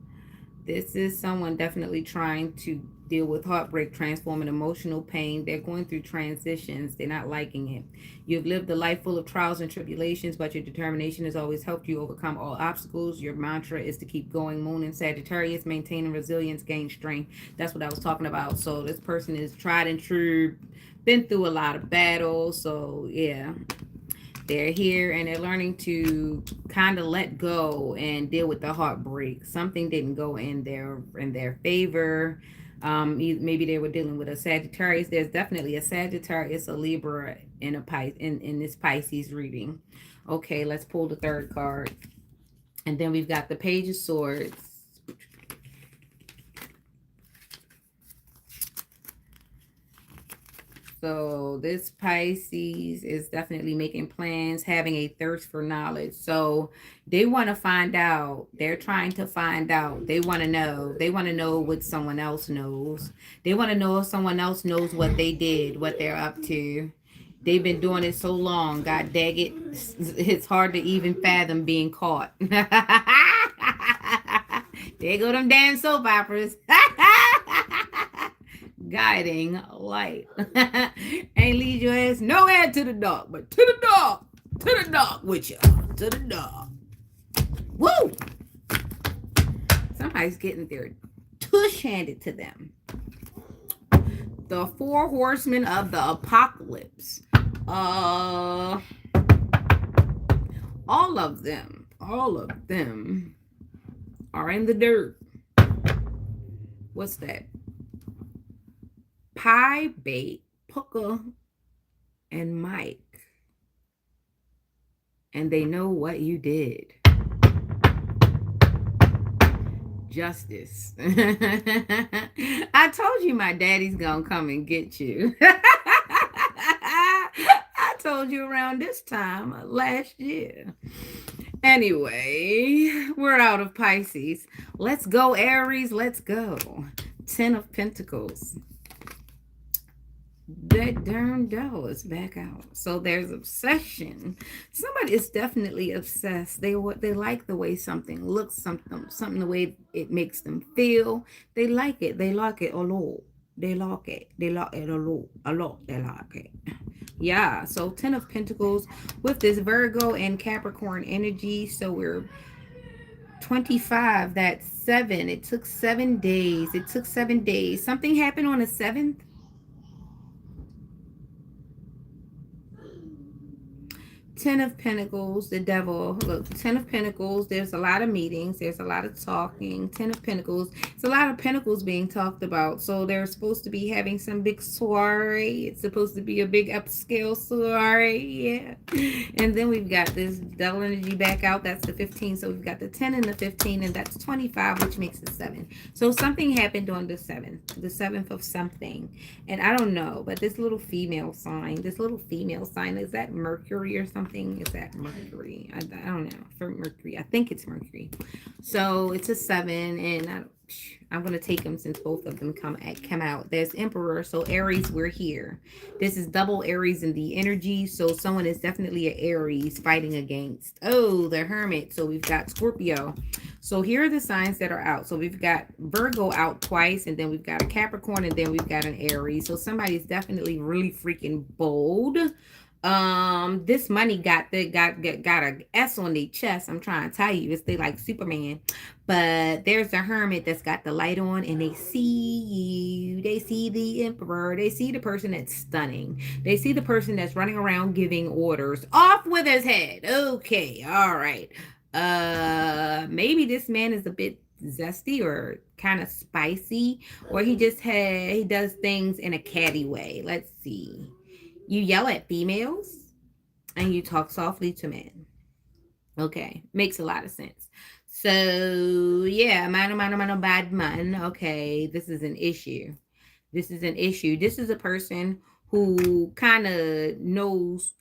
this is someone definitely trying to deal with heartbreak, transforming emotional pain. They're going through transitions. They're not liking it. You've lived a life full of trials and tribulations, but your determination has always helped you overcome all obstacles. Your mantra is to keep going. Moon and Sagittarius, maintaining resilience, gain strength. That's what I was talking about. So this person is tried and true, been through a lot of battles. So yeah. They're here and they're learning to kind of let go and deal with the heartbreak. Something didn't go in their favor. Maybe they were dealing with a Sagittarius. There's definitely a Sagittarius, a Libra, and a Pisces in this Pisces reading. Okay, let's pull the third card. And then we've got the Page of Swords. So this Pisces is definitely making plans, having a thirst for knowledge. So they want to find out. They're trying to find out. They want to know. They want to know what someone else knows. They want to know if someone else knows what they did, what they're up to. They've been doing it so long. God dang it. It's hard to even fathom being caught. There go them damn soap operas. Guiding light. Ain't lead your ass nowhere to the dark, but to the dark with you. To the dark. Woo! Somebody's getting their tush handed to them. The 4 horsemen of the apocalypse. All of them are in the dirt. What's that? Pie, Bait, Puka, and Mike. And they know what you did. Justice. I told you my daddy's gonna come and get you. I told you around this time last year. Anyway, we're out of Pisces. Let's go, Aries. Let's go. 10 of Pentacles. That darn doll is back out. So there's obsession. Somebody is definitely obsessed. They like the way something looks, something the way it makes them feel. They like it. They like it a lot. They like it. They like it a lot. A lot. They like it. Yeah. So 10 of Pentacles with this Virgo and Capricorn energy. So we're 25. That's 7. It took 7 days. It took 7 days. Something happened on the 7th. 10 of Pentacles, the devil. Look, 10 of Pentacles, there's a lot of meetings. There's a lot of talking. 10 of Pentacles. It's a lot of Pentacles being talked about. So they're supposed to be having some big soiree. It's supposed to be a big upscale soiree. Yeah. And then we've got this devil energy back out. That's the 15. So we've got the 10 and the 15. And that's 25, which makes it 7. So something happened on the 7th. The 7th of something. And I don't know. But this little female sign. Is that Mercury or something? Is that Mercury? I don't know. For Mercury, I think it's Mercury. So it's a 7, and I'm gonna take them since both of them come out. There's Emperor, so Aries, we're here. This is double Aries in the energy, so someone is definitely an Aries fighting against. Oh, the Hermit. So we've got Scorpio. So here are the signs that are out. So we've got Virgo out twice, and then we've got a Capricorn, and then we've got an Aries. So somebody's definitely really freaking bold. This money got a S on their chest. I'm trying to tell you, it's they like Superman. But there's a Hermit that's got the light on, and they see you. They see the Emperor. They see the person that's stunning. They see the person that's running around giving orders. Off with his head. Okay, all right. Maybe this man is a bit zesty or kind of spicy, or he does things in a catty way. Let's see. You yell at females and you talk softly to men. Okay, makes a lot of sense. So yeah, mano, bad man. Okay, this is an issue. This is a person who kind of knows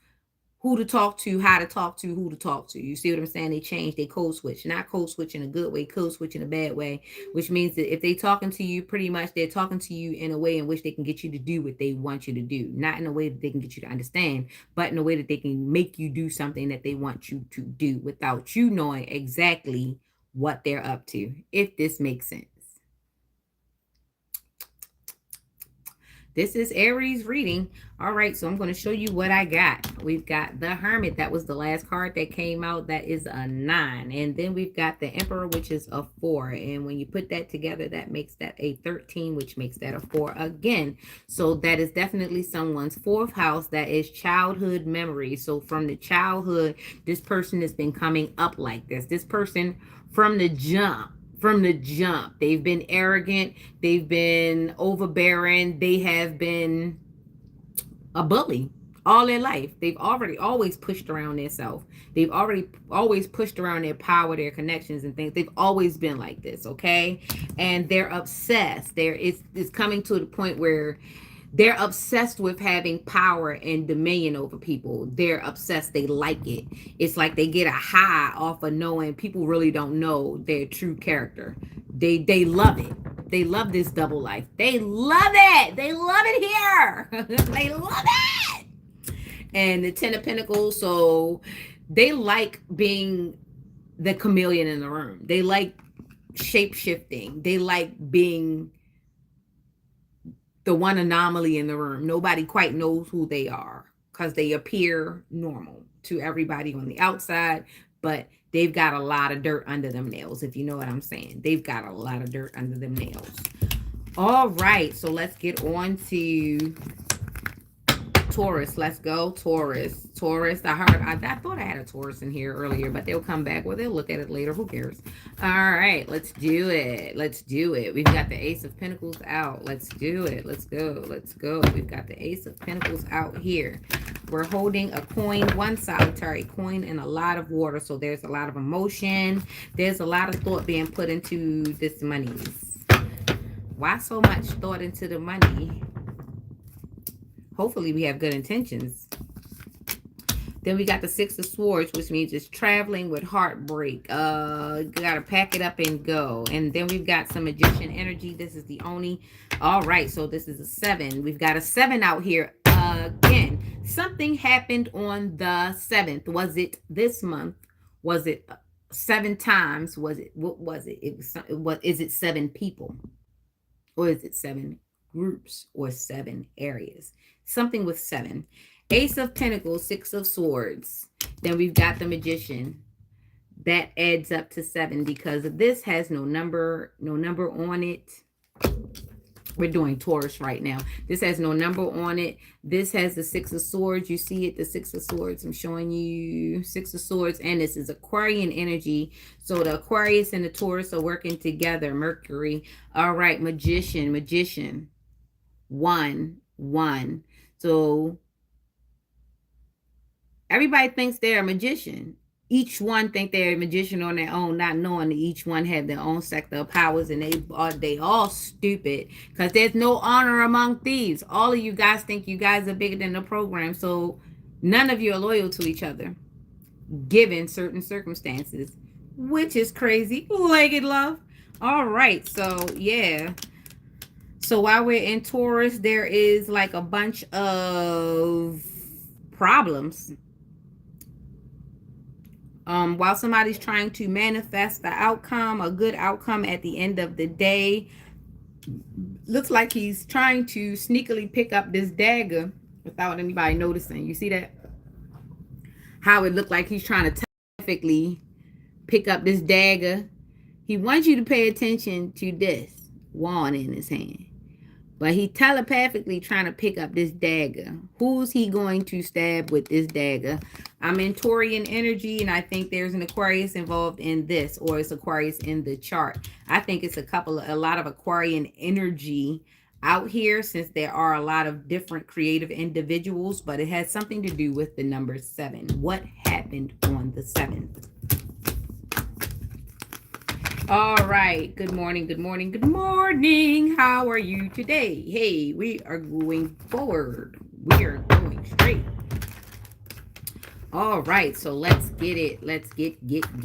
who to talk to, how to talk to, who to talk to. You see what I'm saying? They change, they code switch. Not code switch in a good way, code switch in a bad way, which means that if they talking to you, pretty much they're talking to you in a way in which they can get you to do what they want you to do. Not in a way that they can get you to understand, but in a way that they can make you do something that they want you to do without you knowing exactly what they're up to, if this makes sense. This is Aries reading. All right, so I'm going to show you what I got. We've got the Hermit. That was the last card that came out. That is a 9. And then we've got the Emperor, which is a 4. And when you put that together, that makes that a 13, which makes that a 4 again. So that is definitely someone's 4th house. That is childhood memory. So from the childhood, this person has been coming up like this. This person from the jump, they've been arrogant, they've been overbearing, they have been a bully all their life. They've always pushed around themselves. They've always pushed around their power, their connections and things. They've always been like this, okay? And they're obsessed. It's coming to the point where they're obsessed with having power and dominion over people. They're obsessed. They like it. It's like they get a high off of knowing people really don't know their true character. They love it. They love this double life. They love it. They love it here. They love it. And the 10 of Pentacles, so they like being the chameleon in the room. They like shape-shifting. They like being the one anomaly in the room. Nobody quite knows who they are because they appear normal to everybody on the outside, but they've got a lot of dirt under them nails, if you know what I'm saying. They've got a lot of dirt under them nails. All right, so let's get on to Taurus. Let's go, Taurus. I thought I had a Taurus in here earlier, but they'll come back. Well, they'll look at it later. Who cares? All right, let's do it. We've got the Ace of Pentacles out. Let's do it. Let's go. We've got the Ace of Pentacles out here. We're holding a coin, one solitary coin, and a lot of water. So there's a lot of emotion. There's a lot of thought being put into this money. Why so much thought into the money? Hopefully we have good intentions. Then we got the Six of Swords, which means it's traveling with heartbreak. Gotta pack it up and go. And then we've got some Magician energy. This is the Oni. All right, so this is a 7. We've got a 7 out here again. Something happened on the 7th. Was it this month? Was it 7 times? Was it, what was it? Is it 7 people? Or is it 7 groups or 7 areas? Something with 7. Ace of Pentacles, 6 of Swords. Then we've got the Magician. That adds up to 7 because this has no number on it. We're doing Taurus right now. This has no number on it. This has the 6 of Swords. You see it, the 6 of Swords. I'm showing you 6 of Swords. And this is Aquarian energy. So the Aquarius and the Taurus are working together. Mercury. All right, Magician. 1, 1. So everybody thinks they're a magician. Each one think they're a magician on their own, not knowing that each one have their own sector of powers, and they all stupid because there's no honor among thieves. All of you guys think you guys are bigger than the program, so none of you are loyal to each other, given certain circumstances, which is crazy. Legged love. All right, so yeah. So while we're in Taurus, there is like a bunch of problems. While somebody's trying to manifest the outcome, a good outcome at the end of the day, looks like he's trying to sneakily pick up this dagger without anybody noticing. You see that? How it looked like he's trying to telepathically pick up this dagger. He wants you to pay attention to this wand in his hand. But he telepathically trying to pick up this dagger. Who's he going to stab with this dagger? I'm in Taurian energy, and I think there's an Aquarius involved in this, or it's Aquarius in the chart. I think it's a lot of Aquarian energy out here, since there are a lot of different creative individuals, but it has something to do with the number 7. What happened on the 7th? All right. Good morning. Good morning. Good morning. How are you today? Hey, we are going forward. We are going straight. All right. So let's get it. Let's get it.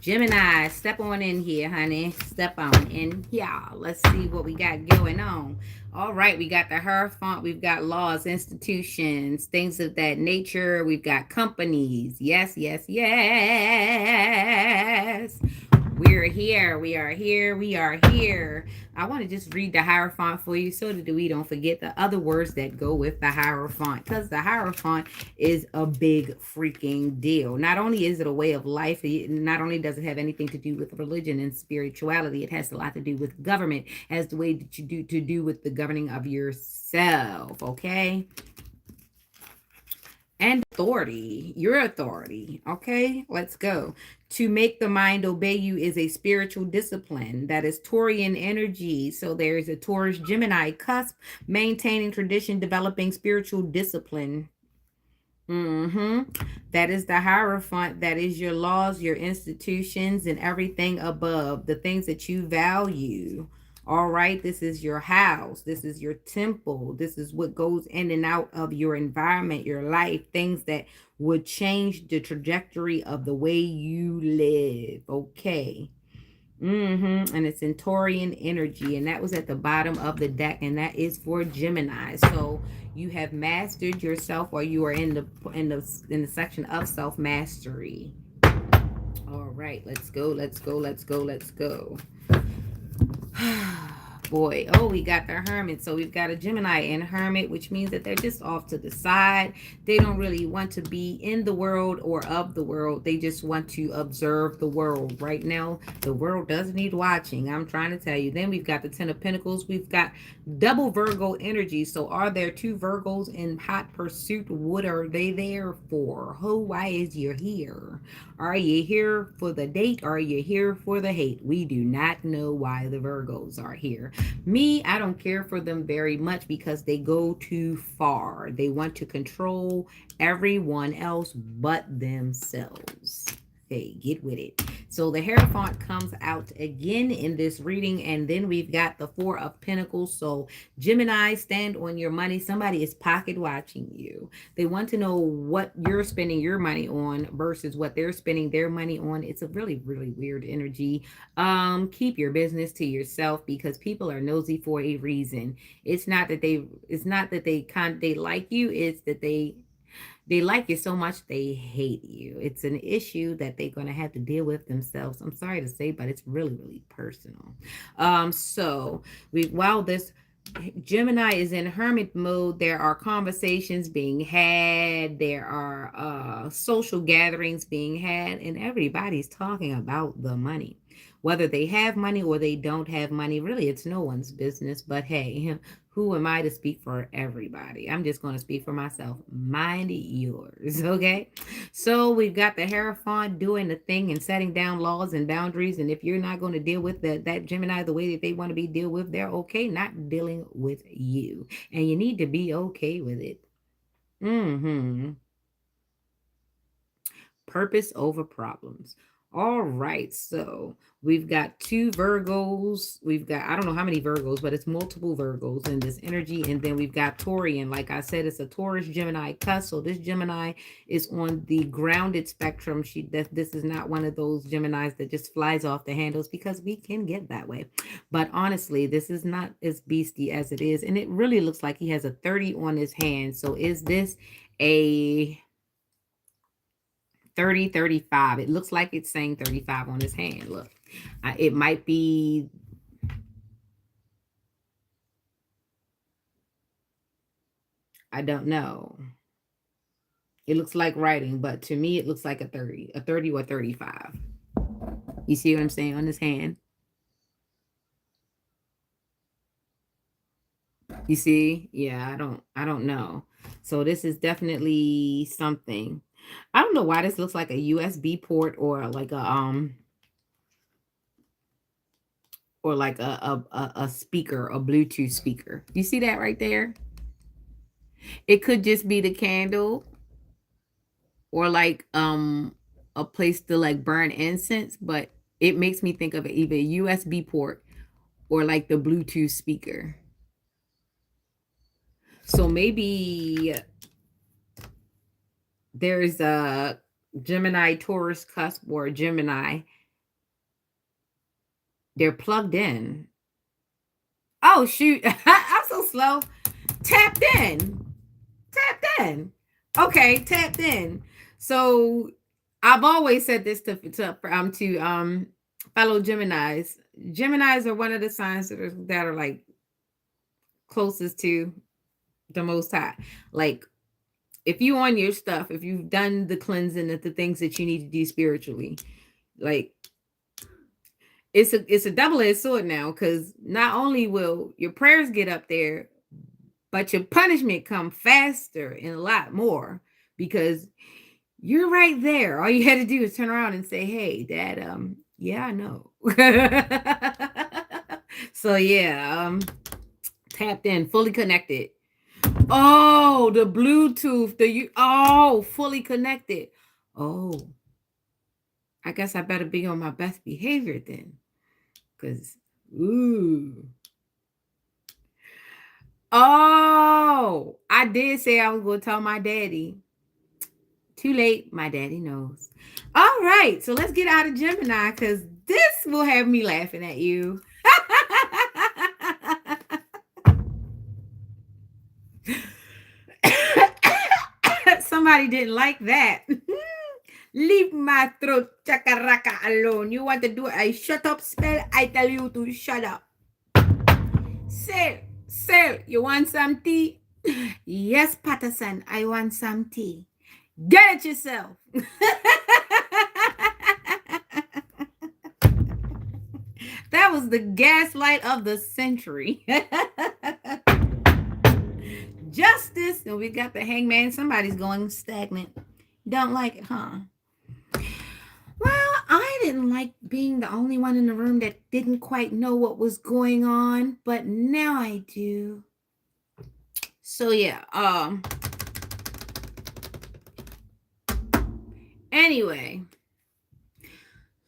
Gemini, step on in here, honey. Step on in here. Let's see what we got going on. All right, we got the Hierophant. We've got laws, institutions, things of that nature. We've got companies. Yes, yes, yes. We're here. We are here. We are here. I want to just read the Hierophant for you so that we don't forget the other words that go with the Hierophant, because the Hierophant is a big freaking deal. Not only is it a way of life, not only does it have anything to do with religion and spirituality, it has a lot to do with government, as the way that you do with the governing of yourself, okay? And authority, your authority. Okay, let's go. To make the mind obey you is a spiritual discipline. That is Taurian energy. So there's a Taurus Gemini cusp, maintaining tradition, developing spiritual discipline. That is the Hierophant. That is your laws, your institutions, and everything above, the things that you value. All right, this is your house. This is your temple. This is what goes in and out of your environment, your life, things that would change the trajectory of the way you live. Okay. And it's in Taurian energy, and that was at the bottom of the deck, and that is for Gemini. So you have mastered yourself, or you are in the section of self-mastery. All right, let's go. Boy, oh, we got the Hermit. So we've got a Gemini and Hermit, which means that they're just off to the side. They don't really want to be in the world or of the world. They just want to observe the world. Right now, the world does need watching. I'm trying to tell you. Then we've got the Ten of Pentacles. We've got double Virgo energy. So are there 2 Virgos in hot pursuit? What are they there for? Why is you here? Are you here for the date? Or are you here for the hate? We do not know why the Virgos are here. Me, I don't care for them very much because they go too far. They want to control everyone else but themselves. Hey, get with it. So the Hierophant comes out again in this reading, and then we've got the Four of Pentacles. So Gemini, stand on your money. Somebody is pocket watching you. They want to know what you're spending your money on versus what they're spending their money on. It's a really, really weird energy. Keep your business to yourself because people are nosy for a reason. It's not that they like you, it's that they like you so much they hate you. It's an issue that they're going to have to deal with themselves. I'm sorry to say, but it's really, really personal. So while this Gemini is in hermit mode, there are conversations being had, there are social gatherings being had, and everybody's talking about the money. Whether they have money or they don't have money, really, it's no one's business. But hey, who am I to speak for everybody? I'm just going to speak for myself. Mind yours, okay? So we've got the Hierophant doing the thing and setting down laws and boundaries. And if you're not going to deal with that Gemini the way that they want to be dealt with, they're okay not dealing with you. And you need to be okay with it. Purpose over problems. All right, so we've got two Virgos. We've got, I don't know how many Virgos, but it's multiple Virgos in this energy. And then we've got Taurian. Like I said, it's a Taurus Gemini cusp. So this Gemini is on the grounded spectrum. This is not one of those Geminis that just flies off the handles, because we can get that way. But honestly, this is not as beastie as it is. And it really looks like he has a 30 on his hand. So is this a 30, 35? It looks like it's saying 35 on his hand. Look, it might be, I don't know. It looks like writing, but to me, it looks like a 30 or 35. You see what I'm saying on his hand? You see? Yeah, I don't know. So this is definitely something. I don't know why this looks like a USB port or like a speaker, a Bluetooth speaker. You see that right there? It could just be the candle, or like a place to like burn incense, but it makes me think of either a USB port or like the Bluetooth speaker. So maybe there's a Gemini Taurus cusp or a Gemini. They're plugged in. Oh shoot. I'm so slow. Tapped in. Tapped in. Okay, tapped in. So I've always said this to fellow Geminis. Geminis are one of the signs that are like closest to the Most High. Like, if you on your stuff, if you've done the cleansing, the things that you need to do spiritually, like, it's a double-edged sword now, because not only will your prayers get up there, but your punishment come faster and a lot more, because you're right there. All you had to do is turn around and say, hey, Dad, yeah, I know. So yeah, tapped in, fully connected. Oh, the Bluetooth, fully connected. Oh, I guess I better be on my best behavior then. Because, ooh. Oh, I did say I was going to tell my daddy. Too late. My daddy knows. All right. So let's get out of Gemini, because this will have me laughing at you. Somebody didn't like that. Leave my throat chakaraka alone. You want to do a shut up spell? I tell you to shut up. Sir, you want some tea? Yes, Patterson, I want some tea. Get it yourself. That was the gaslight of the century. Justice. And we got the hangman. Somebody's going stagnant. Don't like it, huh? Well, I didn't like being the only one in the room that didn't quite know what was going on, but now I do. So yeah, anyway,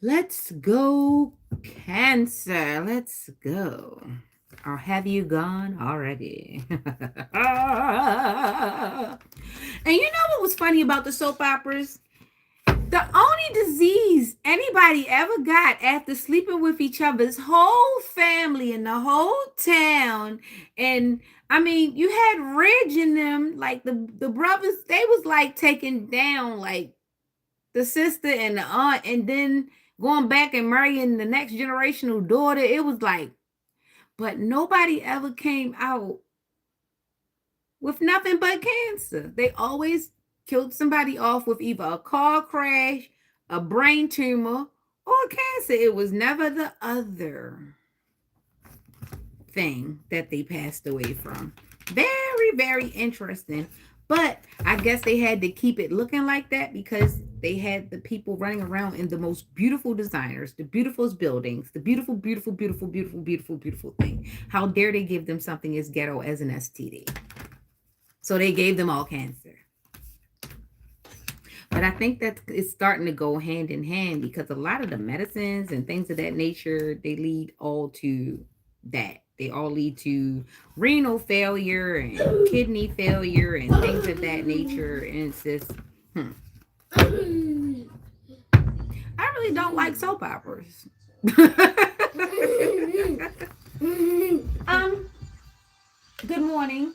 Let's go, Cancer. Let's go. Or have you gone already? And you know what was funny about the soap operas? The only disease anybody ever got after sleeping with each other's whole family in the whole town. And I mean, you had Ridge in them, like the brothers, they was like taking down like the sister and the aunt, and then going back and marrying the next generational daughter. It was like, but nobody ever came out with nothing but cancer. They always killed somebody off with either a car crash, a brain tumor, or cancer. It was never the other thing that they passed away from. Very, very interesting. But I guess they had to keep it looking like that because they had the people running around in the most beautiful designers, the beautifulest buildings, the beautiful, beautiful, beautiful, beautiful, beautiful, beautiful thing. How dare they give them something as ghetto as an STD? So they gave them all cancer. But I think that it's starting to go hand in hand because a lot of the medicines and things of that nature, they lead all to that. They all lead to renal failure and kidney failure and things of that nature. And it's just, I really don't like soap operas. Good morning.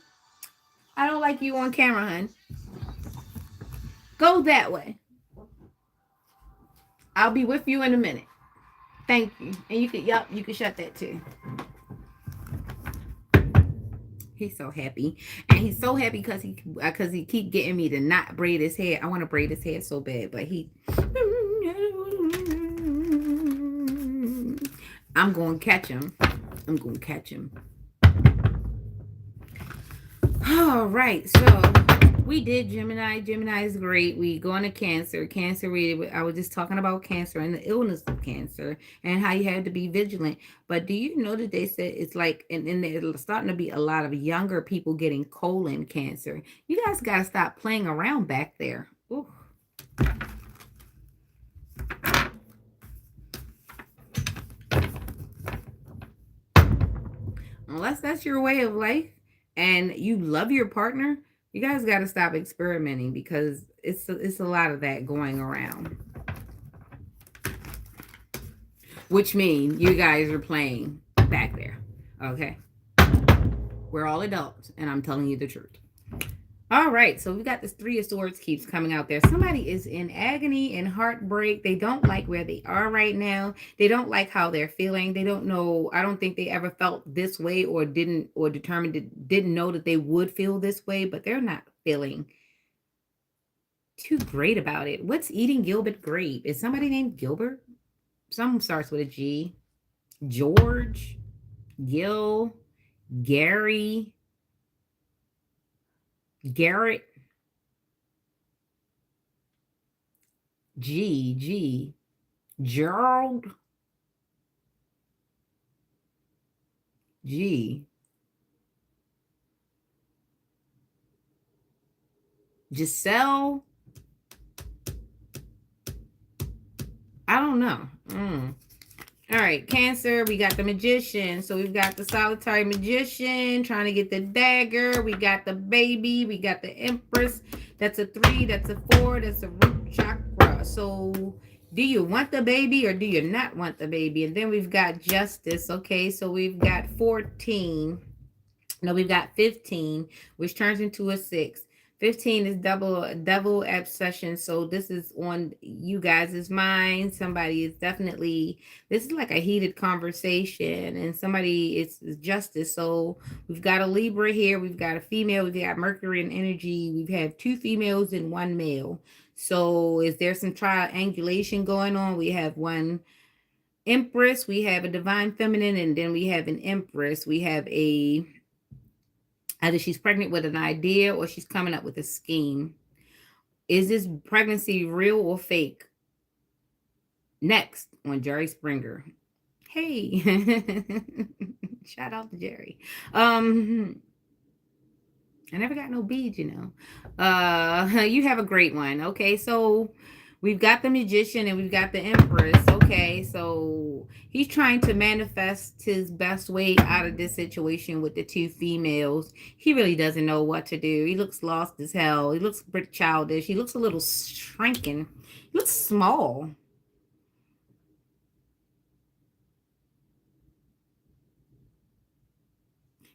I don't like you on camera, hun. Go that way. I'll be with you in a minute. Thank you. And you can shut that too. He's so happy. And he's so happy because he keep getting me to not braid his hair. I want to braid his hair so bad, but I'm going to catch him. All right. So we did Gemini. Gemini is great. We go into Cancer. Cancer, I was just talking about cancer and the illness of cancer and how you have to be vigilant. But do you know that they said it's like, and there's starting to be a lot of younger people getting colon cancer. You guys got to stop playing around back there. Ooh. Unless that's your way of life and you love your partner, you guys got to stop experimenting because it's a lot of that going around. Which means you guys are playing back there. Okay? We're all adults, and I'm telling you the truth. All right, so we got this Three of Swords keeps coming out there. Somebody is in agony and heartbreak. They don't like where they are right now. They don't like how they're feeling. They don't know. I don't think they ever felt this way or didn't know that they would feel this way, but they're not feeling too great about it. What's eating Gilbert Grape? Is somebody named Gilbert? Some starts with a G. George, Gil, Gary, Garrett, G, Gerald, G, Giselle. I don't know. All right, Cancer, we got the Magician. So we've got the Solitary Magician trying to get the dagger. We got the Baby. We got the Empress. That's a 3. That's a 4. That's a root chakra. So do you want the baby or do you not want the baby? And then we've got Justice. Okay, so we've got 14. No, we've got 15, which turns into a 6. 15 is devil obsession. So this is on you guys' mind. Somebody is definitely, this is like a heated conversation and somebody is Justice. So we've got a Libra here. We've got a female. We've got Mercury and energy. We have 2 females and 1 male. So is there some triangulation going on? We have 1 Empress. We have a Divine Feminine. And then we have an Empress. We have either she's pregnant with an idea or she's coming up with a scheme. Is this pregnancy real or fake? Next on Jerry Springer. Hey, shout out to Jerry. I never got no beads, you know. You have a great one. Okay, so We've got the magician and we've got the empress. Okay, so he's trying to manifest his best way out of this situation with the two females. He really doesn't know what to do. He looks lost as hell. He looks pretty childish. He looks a little shrinking. He looks small.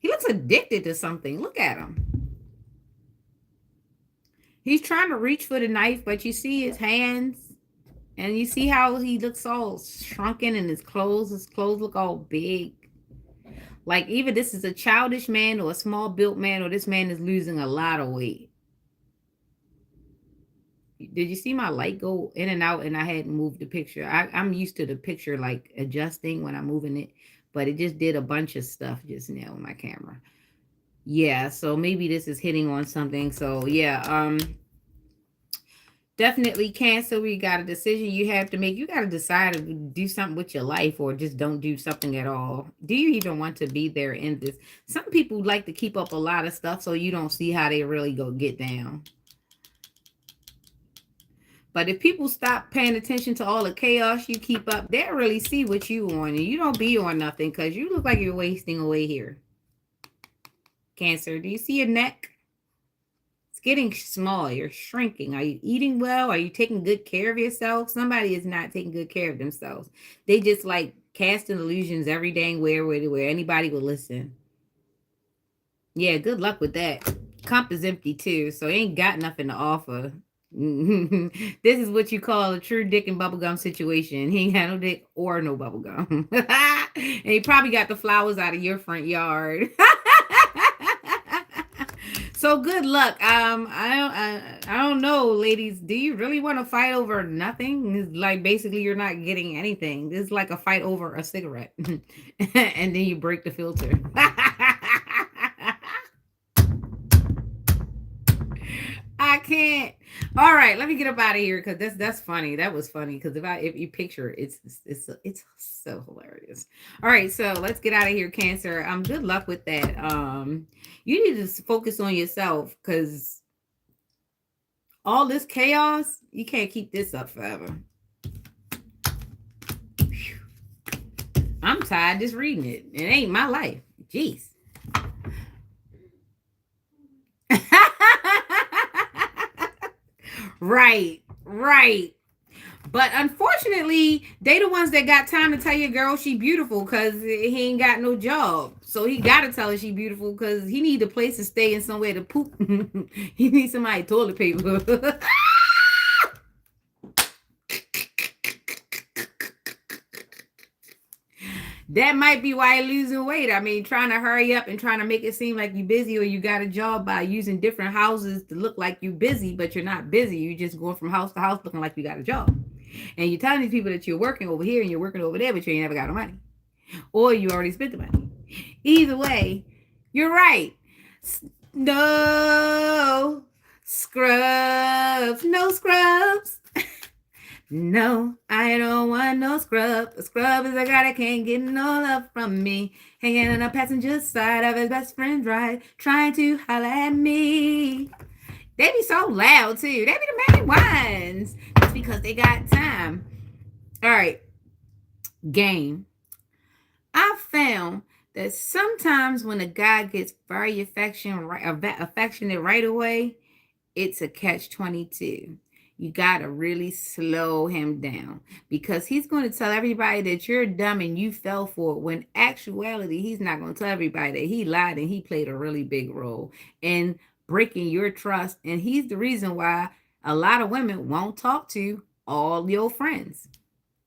He looks addicted to something. Look at him. He's trying to reach for the knife, but you see his hands and you see how he looks all shrunken in his clothes look all big. Like either this is a childish man or a small built man, or this man is losing a lot of weight. Did you see my light go in and out and I hadn't moved the picture? I'm used to the picture like adjusting when I'm moving it, but it just did a bunch of stuff just now on my camera. Yeah, so maybe this is hitting on something. So yeah, definitely Cancer. We got a decision you have to make. You got to decide to do something with your life or just don't do something at all. Do you even want to be there in this? Some people like to keep up a lot of stuff so you don't see how they really go get down. But if people stop paying attention to all the chaos you keep up, they'll really see what you on. And you don't be on nothing because you look like you're wasting away here. Cancer, do you see your neck? It's getting small. You're shrinking. Are you eating well? Are you taking good care of yourself? Somebody is not taking good care of themselves. They just like casting illusions every dang where anybody will listen. Yeah, good luck with that. Cup is empty too, so he ain't got nothing to offer. This is what you call a true dick and bubblegum situation. He ain't got no dick or no bubblegum. And he probably got the flowers out of your front yard. So good luck. I don't know, ladies. Do you really want to fight over nothing? It's like basically you're not getting anything. This is like a fight over a cigarette. And then you break the filter. I can't. All right, let me get up out of here because that's funny. That was funny because if you picture it, it's so hilarious. All right, so let's get out of here, Cancer. Good luck with that. You need to focus on yourself because all this chaos, you can't keep this up forever. I'm tired just reading it. It ain't my life. Jeez. Right. But unfortunately, they the ones that got time to tell your girl she beautiful because he ain't got no job. So he got to tell her she beautiful because he need a place to stay and somewhere to poop. He needs somebody toilet paper. That might be why you're losing weight. I mean, trying to hurry up and trying to make it seem like you're busy or you got a job by using different houses to look like you're busy, but you're not busy. You're just going from house to house looking like you got a job. And you're telling these people that you're working over here and you're working over there, but you ain't never got no money. Or you already spent the money. Either way, you're right. No scrubs. No scrubs. No, I don't want no scrub. A scrub is a guy that can't get no love from me. Hanging on the passenger side of his best friend's ride, trying to holler at me. They be so loud too. They be the main ones. That's because they got time. All right. Game. I found that sometimes when a guy gets very affectionate right away, it's a catch-22. You got to really slow him down because he's going to tell everybody that you're dumb and you fell for it when actuality he's not going to tell everybody that he lied and he played a really big role in breaking your trust. And he's the reason why a lot of women won't talk to all your friends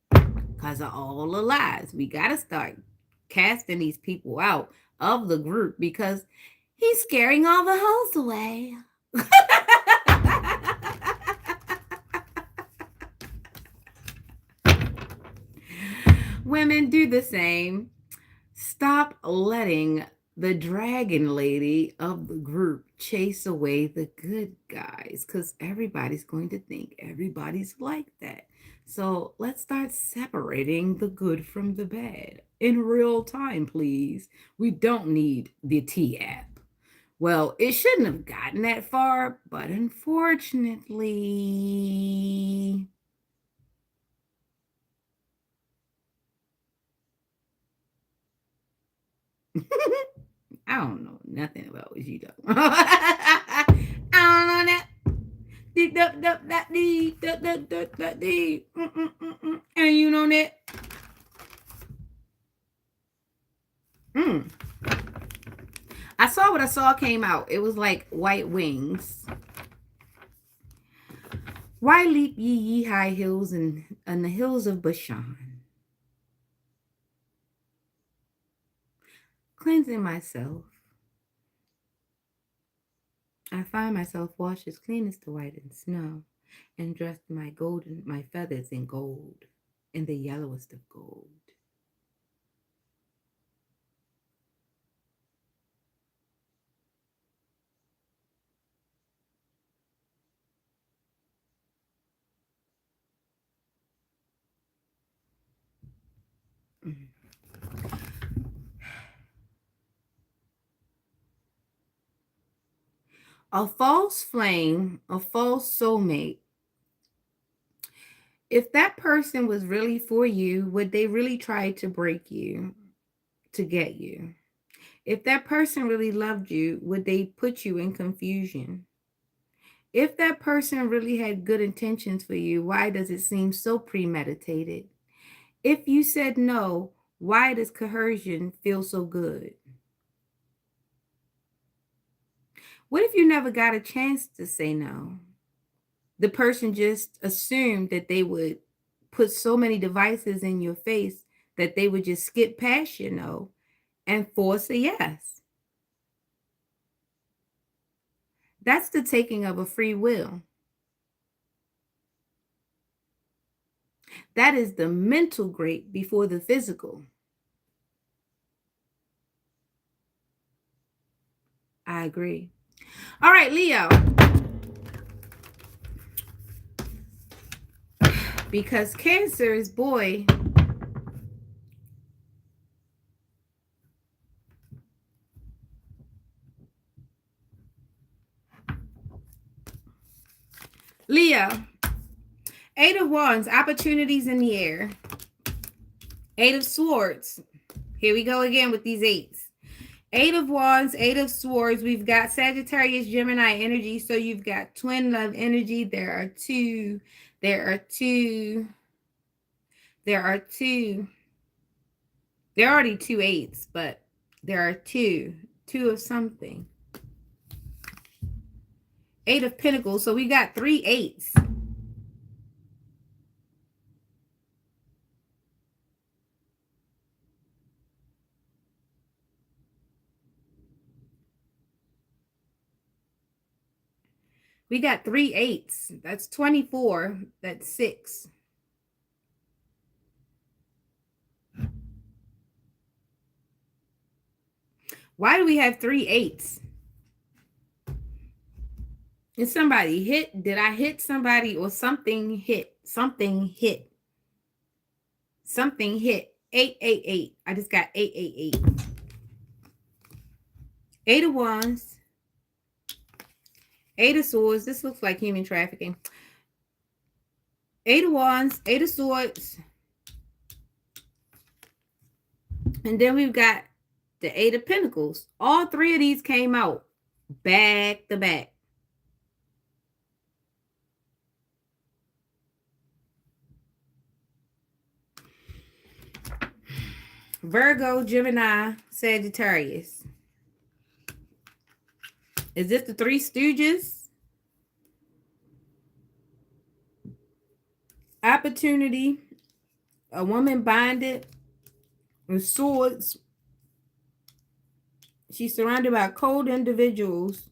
because of all the lies. We got to start casting these people out of the group because he's scaring all the hoes away. Women, do the same. Stop letting the dragon lady of the group chase away the good guys because everybody's going to think everybody's like that. So let's start separating the good from the bad in real time, please. We don't need the T app. Well, it shouldn't have gotten that far, but unfortunately, I don't know nothing about what you do. I don't know that. And you know that. I saw what I saw came out. It was like white wings. Why leap ye high hills and the hills of Bashan? Cleansing myself, I find myself washed as clean as the whitened snow, and dressed my feathers in gold, in the yellowest of gold. A false flame, a false soulmate. If that person was really for you, would they really try to break you to get you? If that person really loved you, would they put you in confusion? If that person really had good intentions for you, why does it seem so premeditated? If you said no, why does coercion feel so good? What if you never got a chance to say no? The person just assumed that they would put so many devices in your face that they would just skip past your no and force a yes. That's the taking of a free will. That is the mental great before the physical. I agree. All right, Leo. Because Cancer's boy Leo, 8 of Wands, opportunities in the air. 8 of Swords. Here we go again with these 8s. 8 of Wands, 8 of Swords. We've got Sagittarius, Gemini energy. So you've got twin love energy. There are two. There are already 2 8s, but there are two of something. 8 of Pentacles. So we got 3 8s. We got 3 8s. That's 24. That's 6. Why do we have 3 8s? Did somebody hit? Did I hit somebody or something hit? Something hit. Something hit. 888. I just got 888. 8 of Wands. 8 of Swords. This looks like human trafficking. 8 of Wands. 8 of Swords. And then we've got the 8 of Pentacles. All 3 of these came out back to back. Virgo, Gemini, Sagittarius. Is this the 3 Stooges? Opportunity. A woman binded with swords. She's surrounded by cold individuals.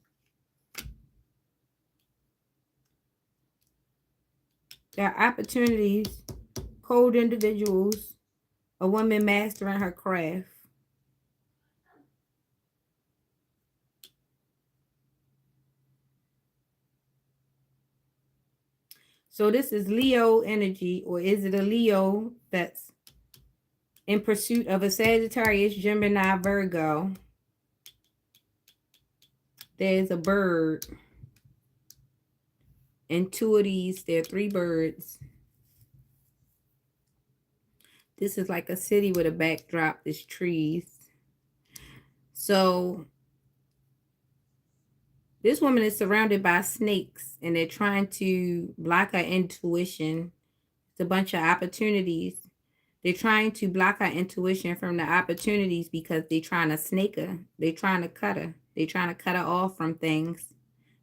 There are opportunities, cold individuals, a woman mastering her craft. So this is Leo energy, or is it a Leo that's in pursuit of a Sagittarius, Gemini, Virgo? There's a bird. And 2 of these, there are 3 birds. This is like a city with a backdrop. There's trees. So this woman is surrounded by snakes and they're trying to block her intuition. It's a bunch of opportunities. They're trying to block her intuition from the opportunities because they're trying to snake her. They're trying to cut her. They're trying to cut her off from things.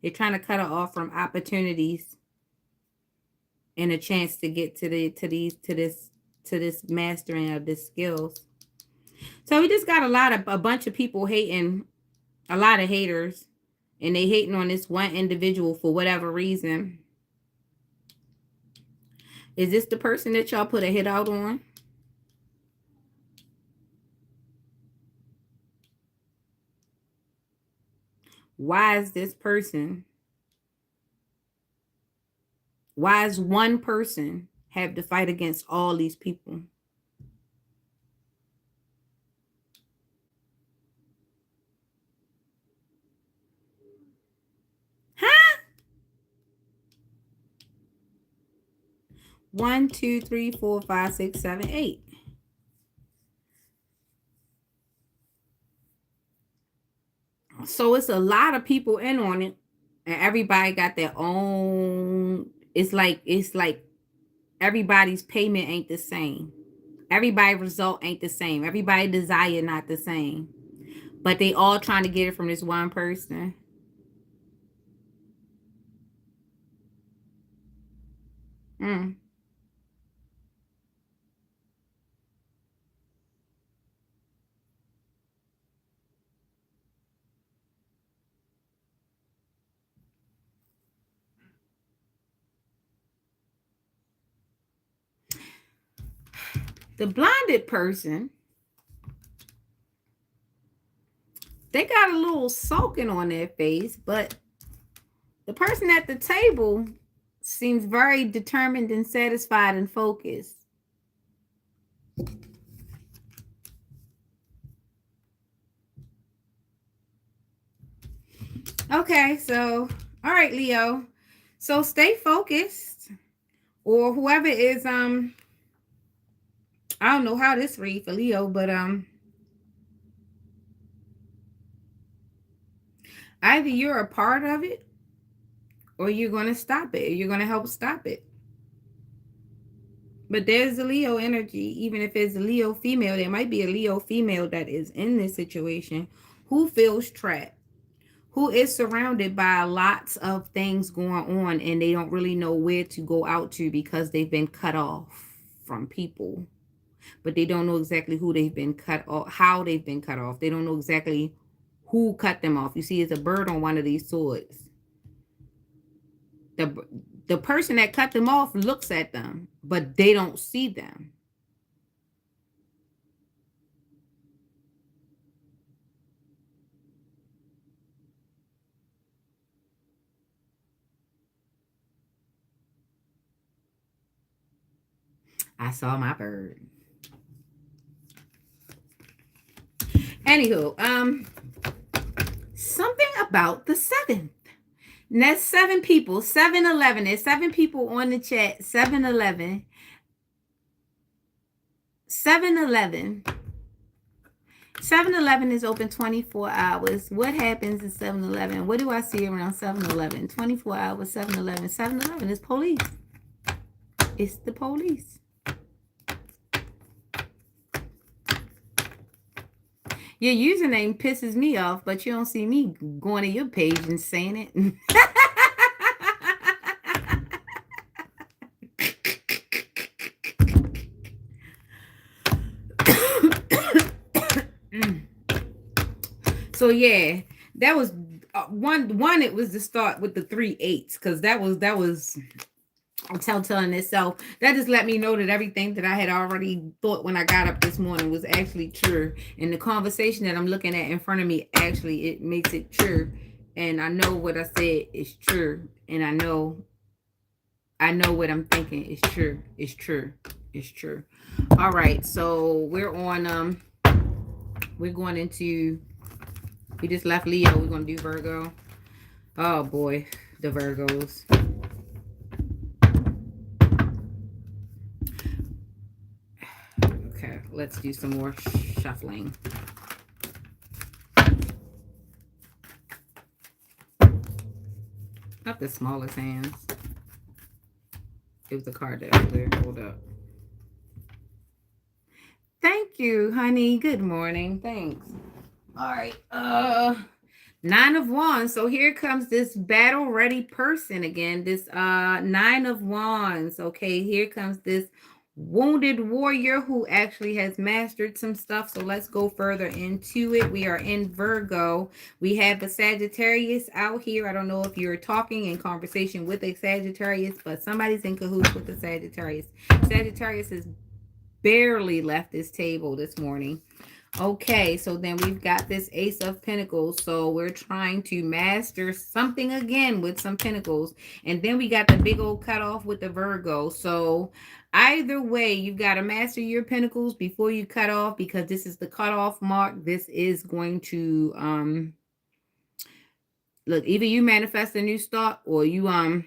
They're trying to cut her off from opportunities and a chance to get to this mastering of this skills. So we just got a bunch of people hating, a lot of haters, and they hating on this one individual for whatever reason. Is this the person that y'all put a hit out on? Why is this person? Why is one person have to fight against all these people? Huh? 1, 2, 3, 4, 5, 6, 7, 8. So it's a lot of people in on it, and everybody got their own. It's like everybody's payment ain't the same. Everybody's result ain't the same. Everybody desire not the same. But they all trying to get it from this one person. The blinded person, they got a little sulking on their face, but the person at the table seems very determined and satisfied and focused. Okay, so all right, Leo. So stay focused, or whoever is I don't know how this read for Leo, but either you're a part of it or you're going to stop it. You're going to help stop it. But there's a Leo energy. Even if it's a Leo female, there might be a Leo female that is in this situation who feels trapped, who is surrounded by lots of things going on, and they don't really know where to go out to because they've been cut off from people. But they don't know exactly who they've been cut off, how they've been cut off. They don't know exactly who cut them off. You see, it's a bird on one of these swords. The person that cut them off looks at them, but they don't see them. I saw my bird. Anywho, something about the 7th. And that's 7 people. 7-Eleven. There's 7 people on the chat. 7-Eleven. 7-Eleven. 7-Eleven is open 24 hours. What happens at 7-Eleven? What do I see around 7-Eleven? 24 hours, 7-Eleven. 7-Eleven is police. It's the police. Your username pisses me off, but you don't see me going to your page and saying it. So yeah, that was one. It was to start with the 3 8s because that was a telltale in itself. That just let me know that everything that I had already thought when I got up this morning was actually true. And the conversation that I'm looking at in front of me, actually, it makes it true. And I know what I said is true. And I know what I'm thinking is true. It's true. It's true. All right. So we're on, we're going into, we just left Leo. We're going to do Virgo. Oh boy, the Virgos. Okay, let's do some more shuffling. the smallest hands. It was a card that was there. Hold up. Thank you, honey. Good morning. Thanks. All right. 9 of Wands. So here comes this battle ready person again. This 9 of Wands. Okay, here comes this wounded warrior who actually has mastered some stuff. So let's go further into it. We are in Virgo. We have a Sagittarius out here. I don't know if you're talking in conversation with a Sagittarius, but somebody's in cahoots with the Sagittarius. Sagittarius has barely left this table this morning. Okay, so then we've got this Ace of Pentacles. So we're trying to master something again with some Pentacles. And then we got the big old cutoff with the Virgo. So either way, you've got to master your Pentacles before you cut off, because this is the cutoff mark. This is going to, look, either you manifest a new start or you gone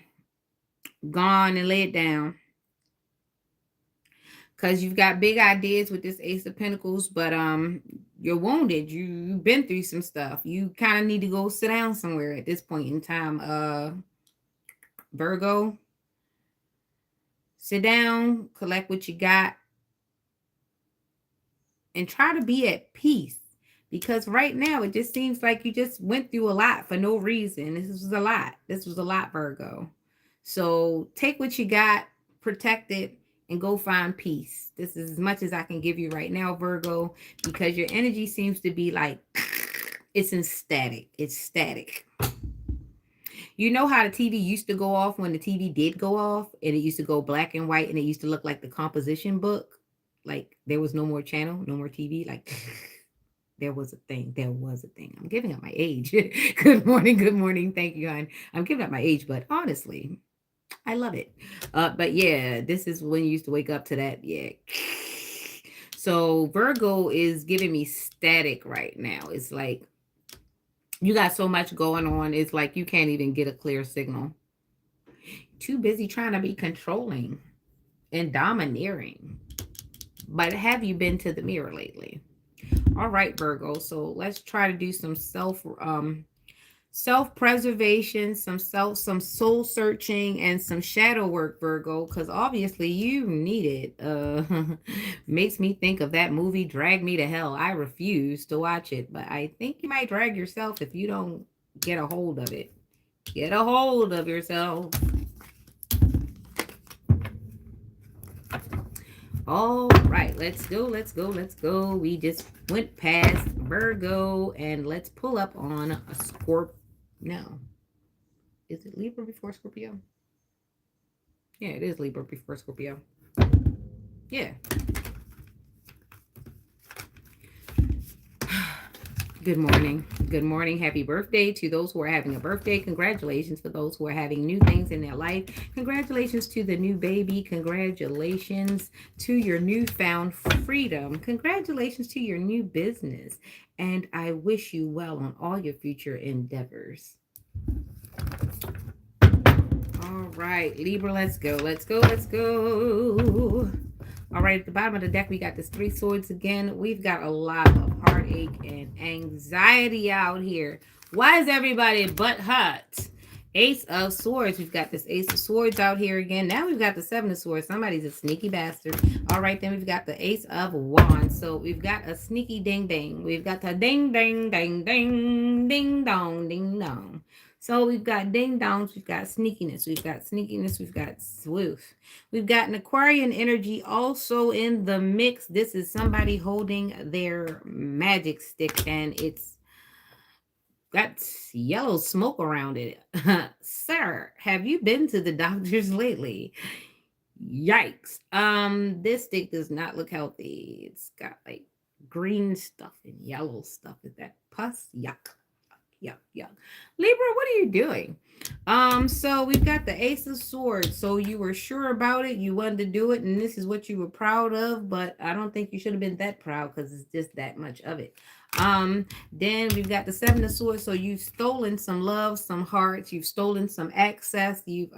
and lay it down. Because you've got big ideas with this Ace of Pentacles, but you're wounded. You've been through some stuff. You kind of need to go sit down somewhere at this point in time. Virgo, sit down, collect what you got, and try to be at peace. Because right now, it just seems like you just went through a lot for no reason. This was a lot. This was a lot, Virgo. So take what you got, protect it, and go find peace. This is as much as I can give you right now, Virgo, because your energy seems to be like, it's static. It's static. You know how the TV used to go off when the TV did go off, and it used to go black and white, and it used to look like the composition book? Like there was no more channel, no more TV. Like there was a thing. There was a thing. I'm giving up my age. Good morning. Good morning. Thank you, hon. I'm giving up my age, but honestly, I love it. But yeah, this is when you used to wake up to that. Yeah. So Virgo is giving me static right now. It's like you got so much going on. It's like you can't even get a clear signal. Too busy trying to be controlling and domineering. But have you been to the mirror lately? All right, Virgo. So let's try to do some self-preservation, some soul searching, and some shadow work, Virgo, because obviously you need it. Makes me think of that movie Drag Me to Hell. I refuse to watch it, but I think you might drag yourself if you don't get a hold of it. Get a hold of yourself. All right, let's go. We just went past Virgo, and let's pull up on a Scorpio. No. Is it Libra before Scorpio? Yeah, it is Libra before Scorpio. Yeah. Good morning. Good morning. Happy birthday to those who are having a birthday. Congratulations for those who are having new things in their life. Congratulations to the new baby. Congratulations to your newfound freedom. Congratulations to your new business. And I wish you well on all your future endeavors. All right, Libra, let's go. All right, at the bottom of the deck, we got this 3 swords again. We've got a lot of heartache and anxiety out here. Why is everybody butt hot? Ace of Swords. We've got this Ace of Swords out here again. Now we've got the 7 of Swords. Somebody's a sneaky bastard. All right, then we've got the Ace of Wands. So we've got a sneaky ding ding. We've got the ding ding ding ding ding dong ding dong. So we've got ding dongs, we've got sneakiness, we've got swoosh. We've got an Aquarian energy also in the mix. This is somebody holding their magic stick, and it's got yellow smoke around it. Sir, have you been to the doctors lately? Yikes. This stick does not look healthy. It's got like green stuff and yellow stuff. Is that pus? Yuck. Yuck. Libra, what are you doing? So we've got the Ace of Swords. So you were sure about it, you wanted to do it, and this is what you were proud of, but I don't think you should have been that proud because it's just that much of it. Then we've got the 7 of Swords. So you've stolen some love, some hearts, you've stolen some access, you've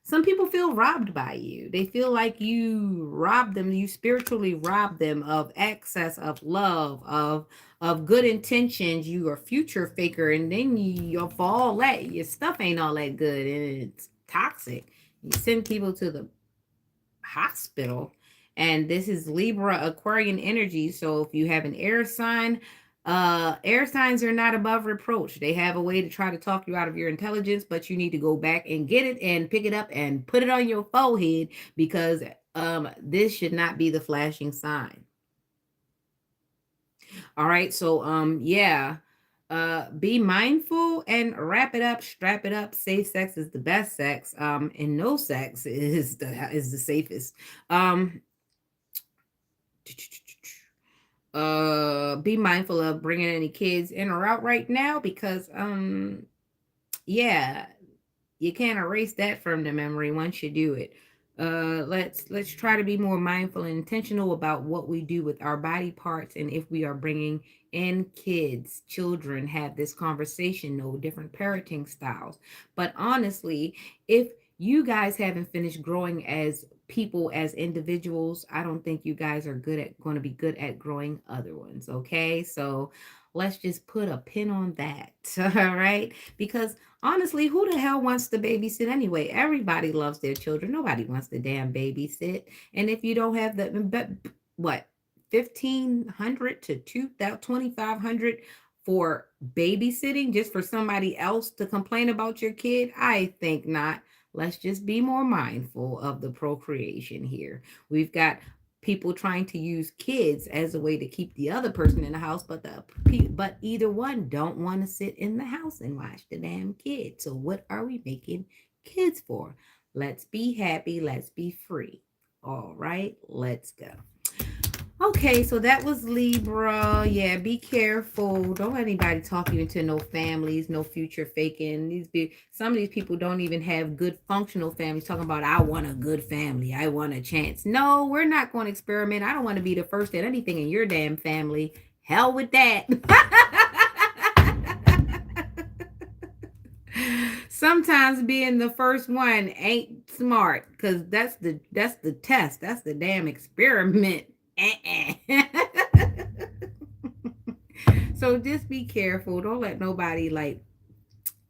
Some people feel robbed by you. They feel like you robbed them, you spiritually robbed them of access, of love, of good intentions. You are future faker, and then you for all that, your stuff ain't all that good and it's toxic. You send people to the hospital. And this is Libra Aquarian energy. So if you have an air sign, air signs are not above reproach. They have a way to try to talk you out of your intelligence, but you need to go back and get it and pick it up and put it on your forehead, because this should not be the flashing sign. All right, so yeah, be mindful and wrap it up, strap it up. Safe sex is the best sex, and no sex is the safest. um be mindful of bringing any kids in or out right now, because yeah, you can't erase that from the memory once you do it. Let's try to be more mindful and intentional about what we do with our body parts, and if we are bringing in kids, children. Have this conversation. No different parenting styles, but honestly, if you guys haven't finished growing as people, as individuals, I don't think you guys are going to be good at growing other ones. Okay, so let's just put a pin on that. All right, because honestly, who the hell wants to babysit anyway? Everybody loves their children. Nobody wants to damn babysit. And if you don't have the, but what, 1,500 to 2,500 for babysitting just for somebody else to complain about your kid? I think not. Let's just be more mindful of the procreation here. We've got people trying to use kids as a way to keep the other person in the house, but either one don't want to sit in the house and watch the damn kid. So what are we making kids for? Let's be happy, let's be free. All right, let's go. Okay, so that was Libra. Yeah, be careful. Don't let anybody talk you into no families, no future faking. Some of these people don't even have good functional families. Talking about, I want a good family, I want a chance. No, we're not going to experiment. I don't want to be the first at anything in your damn family. Hell with that. Sometimes being the first one ain't smart, because that's the test. That's the damn experiment. So just be careful. Don't let nobody like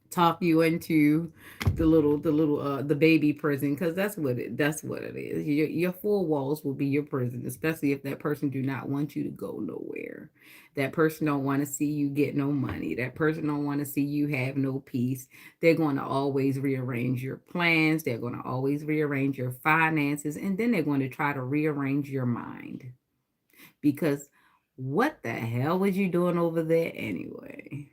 talk you into the baby prison, because that's what it is. Your four walls will be your prison, especially if that person do not want you to go nowhere. That person don't want to see you get no money. That person don't want to see you have no peace. They're going to always rearrange your plans. They're going to always rearrange your finances, and then they're going to try to rearrange your mind, because what the hell was you doing over there anyway?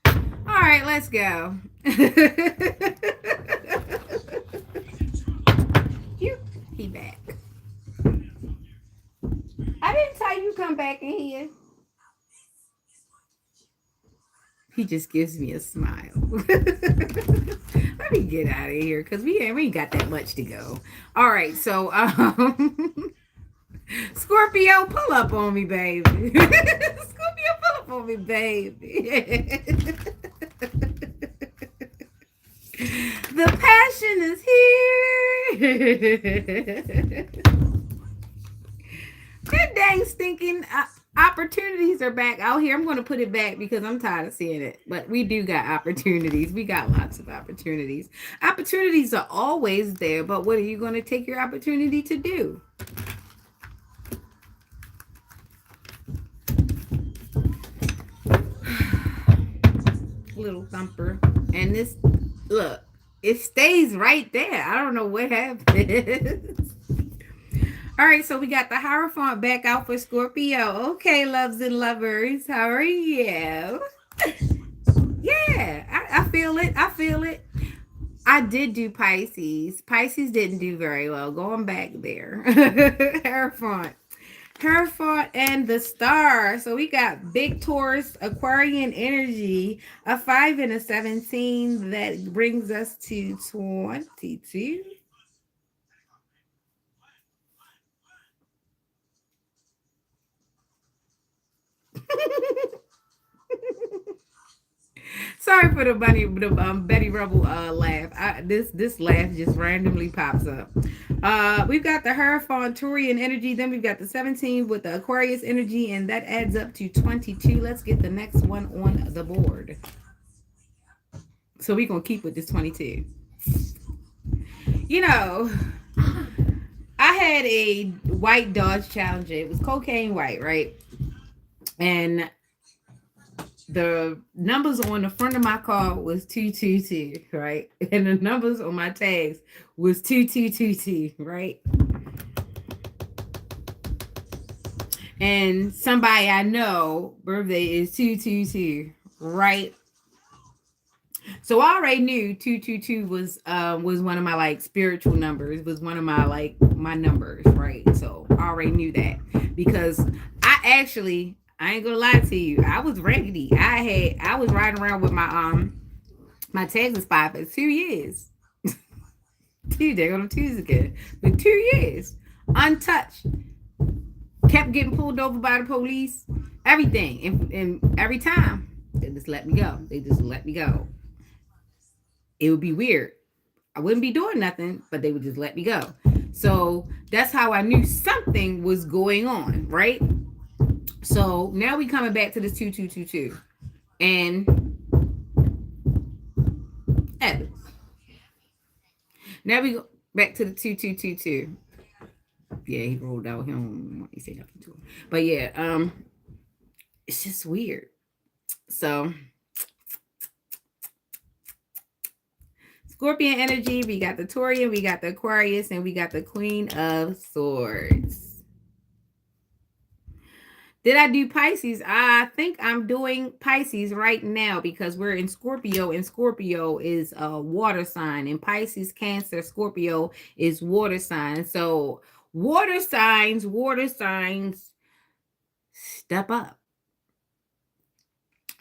All right, let's go. you, he back. I didn't tell you come back in here. He just gives me a smile. Let me get out of here, because we ain't got that much to go. All right, so Scorpio, pull up on me, baby. Scorpio, pull up on me, baby. The passion is here. Good dang stinking opportunities are back out here. I'm going to put it back because I'm tired of seeing it. But we do got opportunities. We got lots of opportunities. Opportunities are always there, but what are you going to take your opportunity to do? Little thumper. And this, look, it stays right there. I don't know what happened. All right, so we got the Hierophant back out for Scorpio. Okay, loves and lovers, how are you? Yeah, I feel it. I feel it. I did do Pisces. Pisces didn't do very well. Going back there. Hierophant. Hierophant and the star. So we got big Taurus, Aquarian energy, a 5 and a 17. That brings us to 22. Sorry for the Betty Rubble laugh. This laugh just randomly pops up. We've got the Hierophant Taurian energy. Then we've got the 17 with the Aquarius energy, and that adds up to 22. Let's get the next one on the board. So we're gonna keep with this 22. You know, I had a white Dodge Challenger. It was cocaine white, right? And the numbers on the front of my car was 222, right? And the numbers on my tags was 2222, right? And somebody I know birthday is 222, right? So I already knew 222 was one of my like spiritual numbers, was one of my like my numbers, right? So I already knew that because I ain't gonna lie to you, I was raggedy. I was riding around with my tags expired for 2 years. 2 days on Tuesday, but 2 years untouched. Kept getting pulled over by the police, everything, and every time they just let me go. They just let me go. It would be weird. I wouldn't be doing nothing, but they would just let me go. So that's how I knew something was going on, right? So now we coming back to this 2222. And Evans. Now we go back to the 2222. Yeah, he rolled out. He don't want to say nothing to him. But yeah, it's just weird. So Scorpion energy, we got the Taurian, we got the Aquarius, and we got the Queen of Swords. Did I do Pisces? I think I'm doing Pisces right now because we're in Scorpio, and Scorpio is a water sign, and Pisces, Cancer, Scorpio is water sign. So water signs, step up.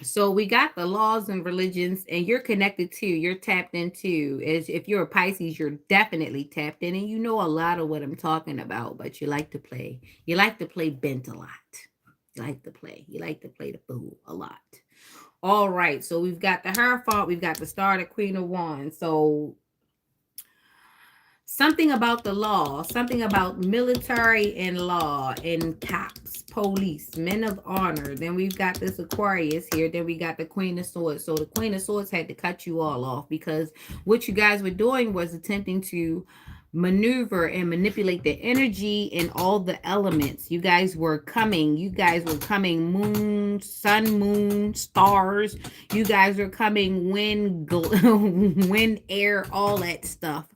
So we got the laws and religions, and you're connected to, you're tapped into. As if you're a Pisces, you're definitely tapped in, and you know a lot of what I'm talking about, but you like to play. You like to play bent a lot. You like to play the fool a lot. All right, so we've got the Hierophant, we've got the Star, the Queen of Wands. So something about the law, something about military and law and cops, police, men of honor. Then we've got this Aquarius here. Then we got the Queen of Swords. So the Queen of Swords had to cut you all off because what you guys were doing was attempting to maneuver and manipulate the energy and all the elements. You guys were coming moon, sun, moon, stars. You guys were coming wind, wind, air, all that stuff.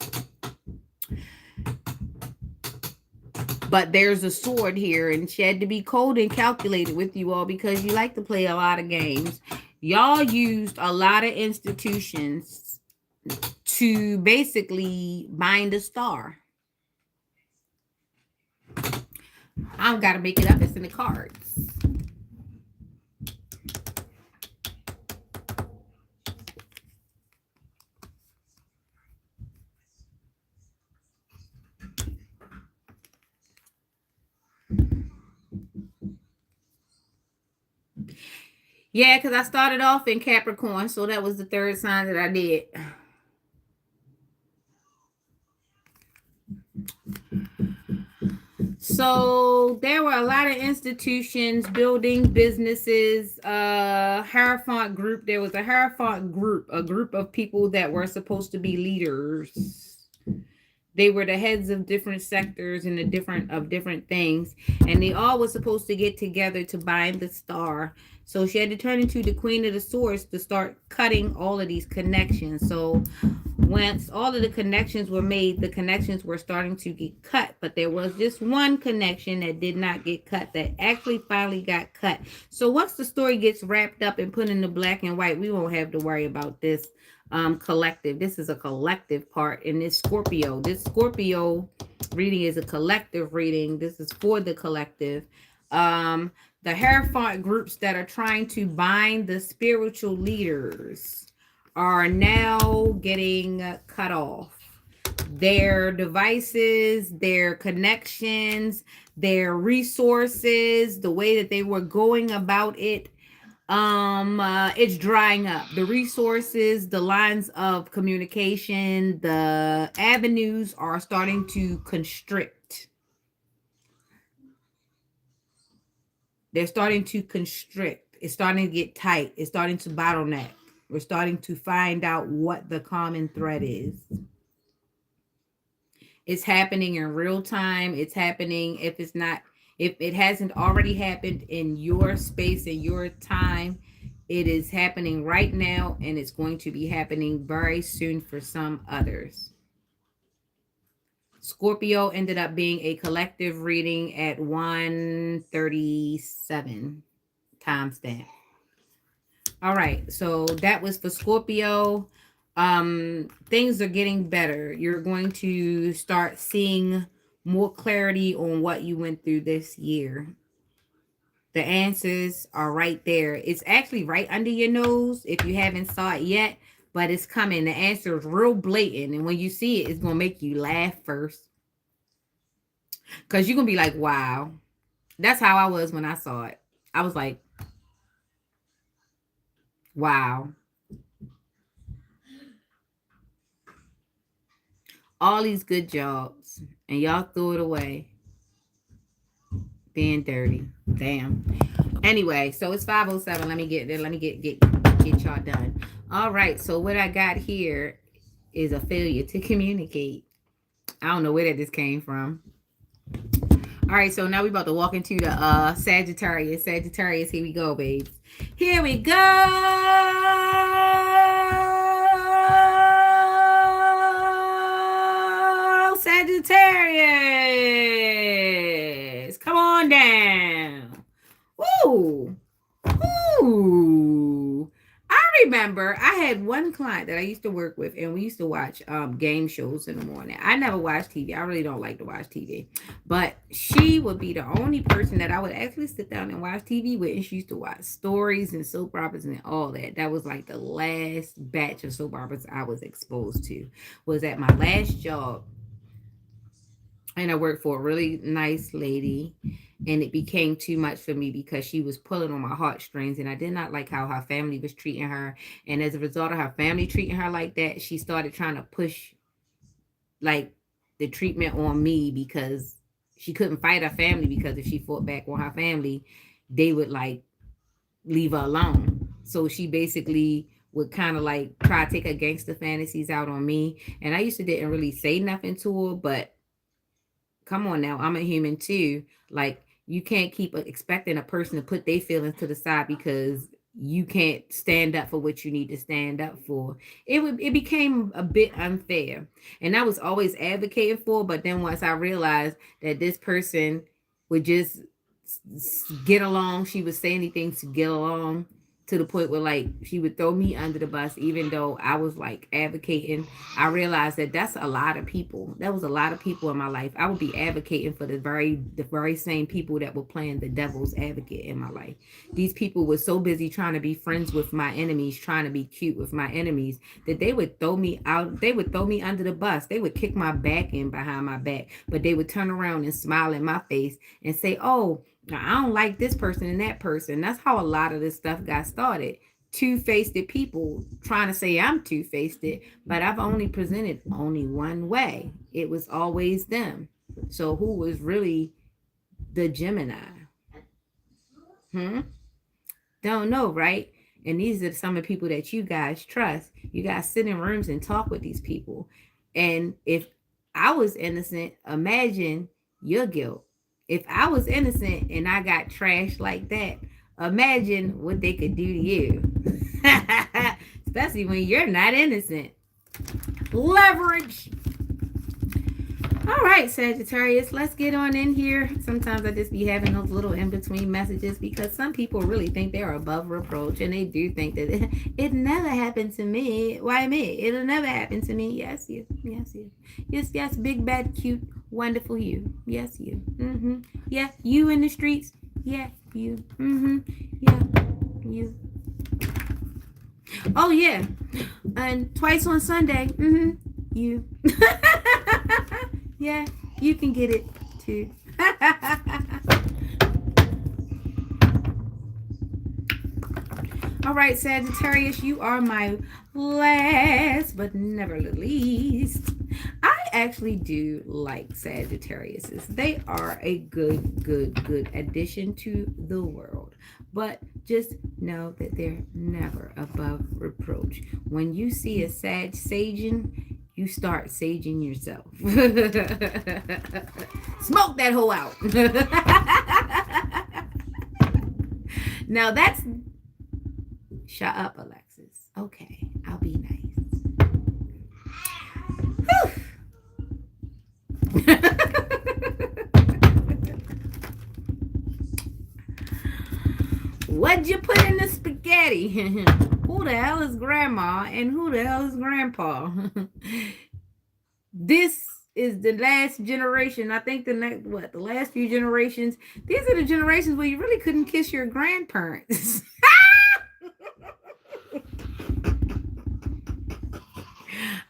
But there's a sword here, and she had to be cold and calculated with you all because you like to play a lot of games. Y'all used a lot of institutions to basically bind a star. I don't got to make it up. It's in the cards. Yeah, because I started off in Capricorn, so that was the third sign that I did. So there were a lot of institutions, building businesses, Hierophant group. There was a Hierophant group, a group of people that were supposed to be leaders. They were the heads of different sectors and different things, and they all were supposed to get together to bind the star. So she had to turn into the Queen of the Swords to start cutting all of these connections. So once all of the connections were made, the connections were starting to get cut, but there was just one connection that did not get cut, that actually finally got cut. So once the story gets wrapped up and put into black and white, we won't have to worry about this collective. This is a collective part in this Scorpio. This Scorpio reading is a collective reading. This is for the collective. The Hierophant groups that are trying to bind the spiritual leaders are now getting cut off. Their devices, their connections, their resources, the way that they were going about it, It's drying up. The resources, the lines of communication, the avenues are starting to constrict. They're starting to constrict. It's starting to get tight. It's starting to bottleneck. We're starting to find out what the common thread is. It's happening in real time. It's happening, if it hasn't already happened in your space, in your time, it is happening right now, and it's going to be happening very soon for some others. Scorpio ended up being a collective reading at 137 timestamp. All right, so that was for Scorpio. Things are getting better. You're going to start seeing more clarity on what you went through this year. The answers are right there. It's actually right under your nose if you haven't saw it yet, but it's coming. The answer is real blatant, and when you see it, it's going to make you laugh first, because you're going to be like, wow. That's how I was when I saw it. I was like, wow. All these good jobs, and y'all threw it away being dirty. Damn. Anyway, so it's 5:07. Let me get y'all done. All right, so what I got here is a failure to communicate. I don't know where that just came from. All right, so now we're about to walk into the Sagittarius. Sagittarius, here we go, babes. Here we go. Sagittarius, come on down. Ooh. I remember I had one client that I used to work with, and we used to watch game shows in the morning. I never watched TV. I really don't like to watch TV. But she would be the only person that I would actually sit down and watch TV with, and she used to watch stories and soap operas and all that. That was like the last batch of soap operas I was exposed to. Was at my last job. And I worked for a really nice lady, and it became too much for me because she was pulling on my heartstrings, and I did not like how her family was treating her. And as a result of her family treating her like that, she started trying to push like the treatment on me, because she couldn't fight her family, because if she fought back on her family, they would like leave her alone. So she basically would kind of like try to take her gangster fantasies out on me. And I used to didn't really say nothing to her, but come on now, I'm a human too. Like, you can't keep expecting a person to put their feelings to the side because you can't stand up for what you need to stand up for. It became a bit unfair, and I was always advocating for. But then once I realized that this person would just get along, she would say anything to get along, to the point where like she would throw me under the bus, even though I was like advocating. I realized that that's a lot of people. That was a lot of people in my life. I would be advocating for the very same people that were playing the devil's advocate in my life. These people were so busy trying to be friends with my enemies, trying to be cute with my enemies, that they would throw me out. They would throw me under the bus. They would kick my back in behind my back, but they would turn around and smile in my face and say, oh, I don't like this person and that person. That's how a lot of this stuff got started. Two-faced people trying to say I'm two-faced, but I've only presented only one way. It was always them. So who was really the Gemini? Don't know, right? And these are some of the people that you guys trust. You guys sit in rooms and talk with these people. And if I was innocent, imagine your guilt. If I was innocent and I got trashed like that, imagine what they could do to you. Especially when you're not innocent. Leverage. All right, Sagittarius, let's get on in here. Sometimes I just be having those little in-between messages because some people really think they're above reproach, and they do think that it never happened to me. Why me? It'll never happen to me. Yes, you. Yes, you. Yes, big, bad, cute, wonderful you. Yes, you. Yeah, you in the streets. Yeah, you. Yeah, you. Oh, yeah. And twice on Sunday. You. Yeah, you can get it too. All right, Sagittarius, you are my last but never the least. I actually do like Sagittariuses. They are a good addition to the world. But just know that they're never above reproach. When you see a saging, you start saging yourself. Smoke that hoe out. Now that's shut up, Alexis. Okay, I'll be nice. What'd you put in the spaghetti? Who the hell is grandma and who the hell is grandpa? This is the last generation. I think the last few generations. These are the generations where you really couldn't kiss your grandparents.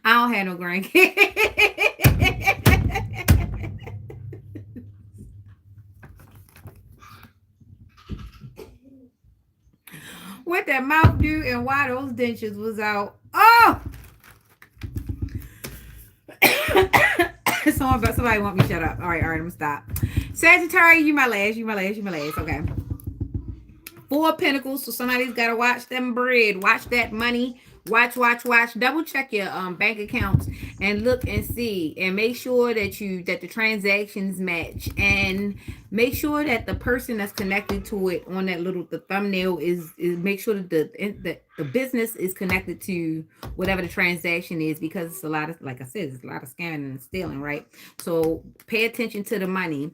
I don't have no grandkids. What that mouth do and why those dentures was out. Oh! Somebody want me to shut up. All right, I'm gonna stop. Sagittarius, you my last. Okay. 4 of Pentacles. So somebody's gotta watch them bread, watch that money. Watch. Double check your bank accounts and look and see, and make sure that the transactions match, and make sure that the person that's connected to it on that the thumbnail is make sure that the business is connected to whatever the transaction is, because it's a lot of, like I said, it's a lot of scamming and stealing, right? So pay attention to the money.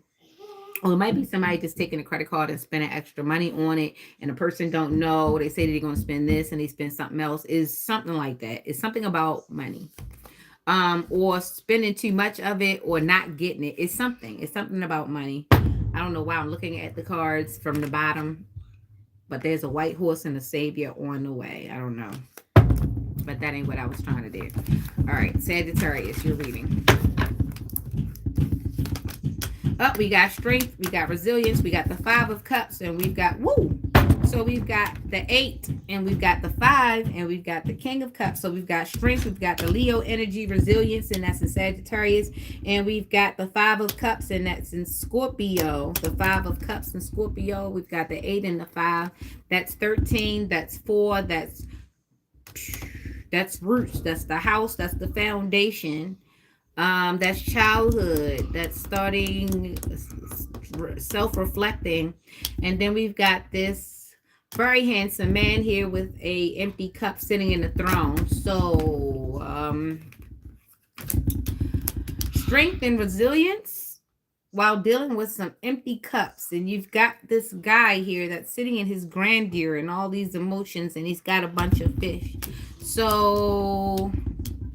Or it might be somebody just taking a credit card and spending extra money on it, and the person don't know. They say that they're going to spend this and they spend something else. Is something like that. It's something about money, or spending too much of it, or not getting it. It's something about money. I don't know why I'm looking at the cards from the bottom, but there's a white horse and a savior on the way. I don't know, but that ain't what I was trying to do. All right, Sagittarius, you're reading. Oh, we got strength, we got resilience, we got the 5 of Cups, and we've got, so we've got the 8, and we've got the 5, and we've got the King of Cups. So we've got strength, we've got the Leo energy, resilience, and that's in Sagittarius, and we've got the 5 of Cups, and that's in Scorpio. The 5 of Cups in Scorpio, we've got the 8 and the 5. That's 13, that's 4, that's roots, that's the house, that's the foundation. That's childhood, that's starting self-reflecting. And then we've got this very handsome man here with a empty cup sitting in the throne. So strength and resilience while dealing with some empty cups. And you've got this guy here that's sitting in his grandeur and all these emotions, and he's got a bunch of fish. So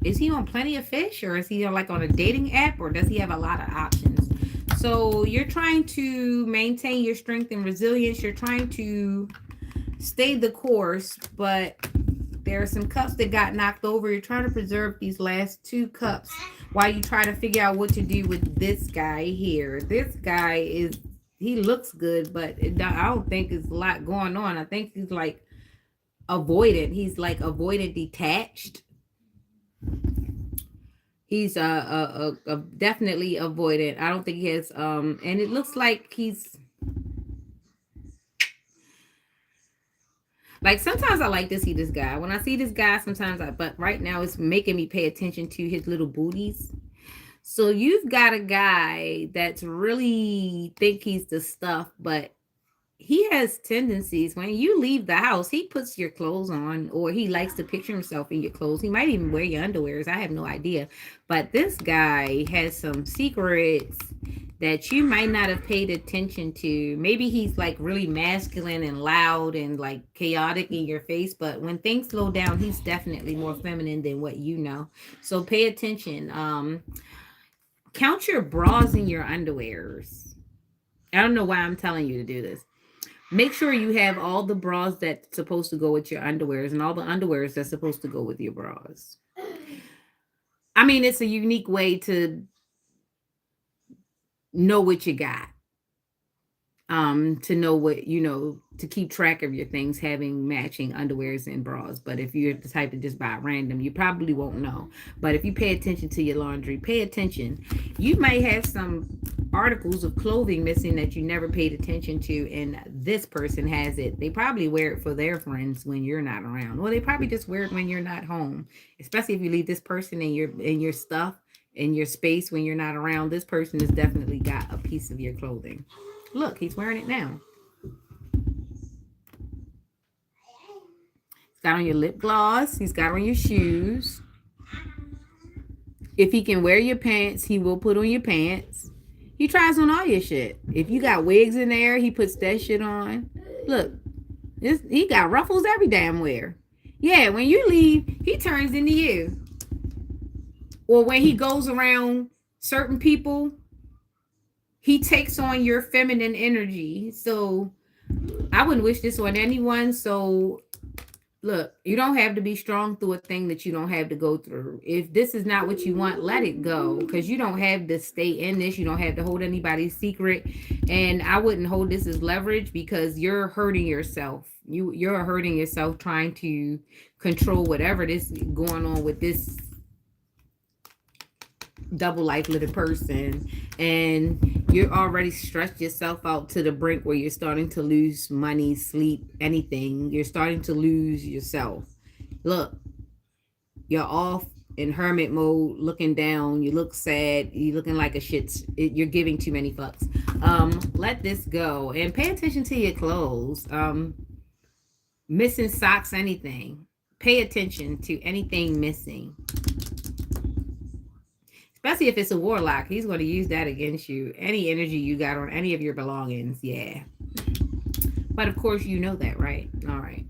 is he on Plenty of Fish, or is he on a dating app, or does he have a lot of options? So you're trying to maintain your strength and resilience. You're trying to stay the course, but there are some cups that got knocked over. You're trying to preserve these last 2 cups while you try to figure out what to do with this guy here. This guy he looks good, but I don't think there's a lot going on. I think he's avoidant. He's avoidant detached. He's definitely avoidant. I don't think he has and it looks like he's sometimes I like to see this guy. When I see this guy, but right now it's making me pay attention to his little booties. So you've got a guy that's really think he's the stuff, but he has tendencies. When you leave the house, he puts your clothes on, or he likes to picture himself in your clothes. He might even wear your underwears. I have no idea. But this guy has some secrets that you might not have paid attention to. Maybe he's really masculine and loud and chaotic in your face, but when things slow down, he's definitely more feminine than what you know. So pay attention. Count your bras and your underwears. I don't know why I'm telling you to do this. Make sure you have all the bras that's supposed to go with your underwears, and all the underwears that's supposed to go with your bras. I mean, it's a unique way to know what you got. to know what, to keep track of your things, having matching underwears and bras. But if you're the type to just buy random, you probably won't know. But if you pay attention to your laundry, pay attention. You might have some articles of clothing missing that you never paid attention to, and this person has it. They probably wear it for their friends when you're not around, or they probably just wear it when you're not home. Especially if you leave this person in your stuff in your space when you're not around. This person has definitely got a piece of your clothing. Look, he's wearing it now. He's got on your lip gloss. He's got on your shoes. If he can wear your pants, he will put on your pants. He tries on all your shit. If you got wigs in there, he puts that shit on. Look, he got ruffles every damn where. Yeah, when you leave, he turns into you. Or when he goes around certain people, he takes on your feminine energy. So I wouldn't wish this on anyone. So look, you don't have to be strong through a thing that you don't have to go through. If this is not what you want, let it go, because you don't have to stay in this. You don't have to hold anybody's secret. And I wouldn't hold this as leverage, because you're hurting yourself. You're hurting yourself trying to control whatever this going on with this double life living person, and you're already stressed yourself out to the brink where you're starting to lose money, sleep, anything. You're starting to lose yourself. Look, you're off in hermit mode, looking down. You look sad. You're looking like a shit. You're giving too many fucks. Let this go and pay attention to your clothes. Missing socks, anything. Pay attention to anything missing. Especially if it's a warlock, he's going to use that against you. Any energy you got on any of your belongings, yeah. But of course, you know that, right? All right.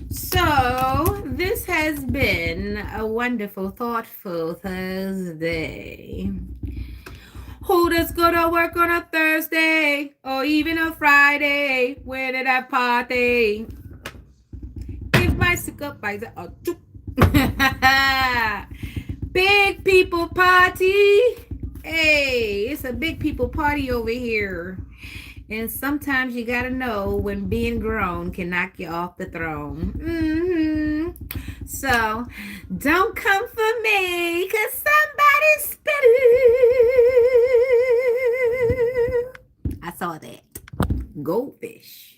So this has been a wonderful, thoughtful Thursday. Who does go to work on a Thursday or even a Friday? Where did I party? Give my cigar by the big people party. Hey, it's a big people party over here. And sometimes you gotta know when being grown can knock you off the throne. So don't come for me, cause somebody's spitting. I saw that. Goldfish.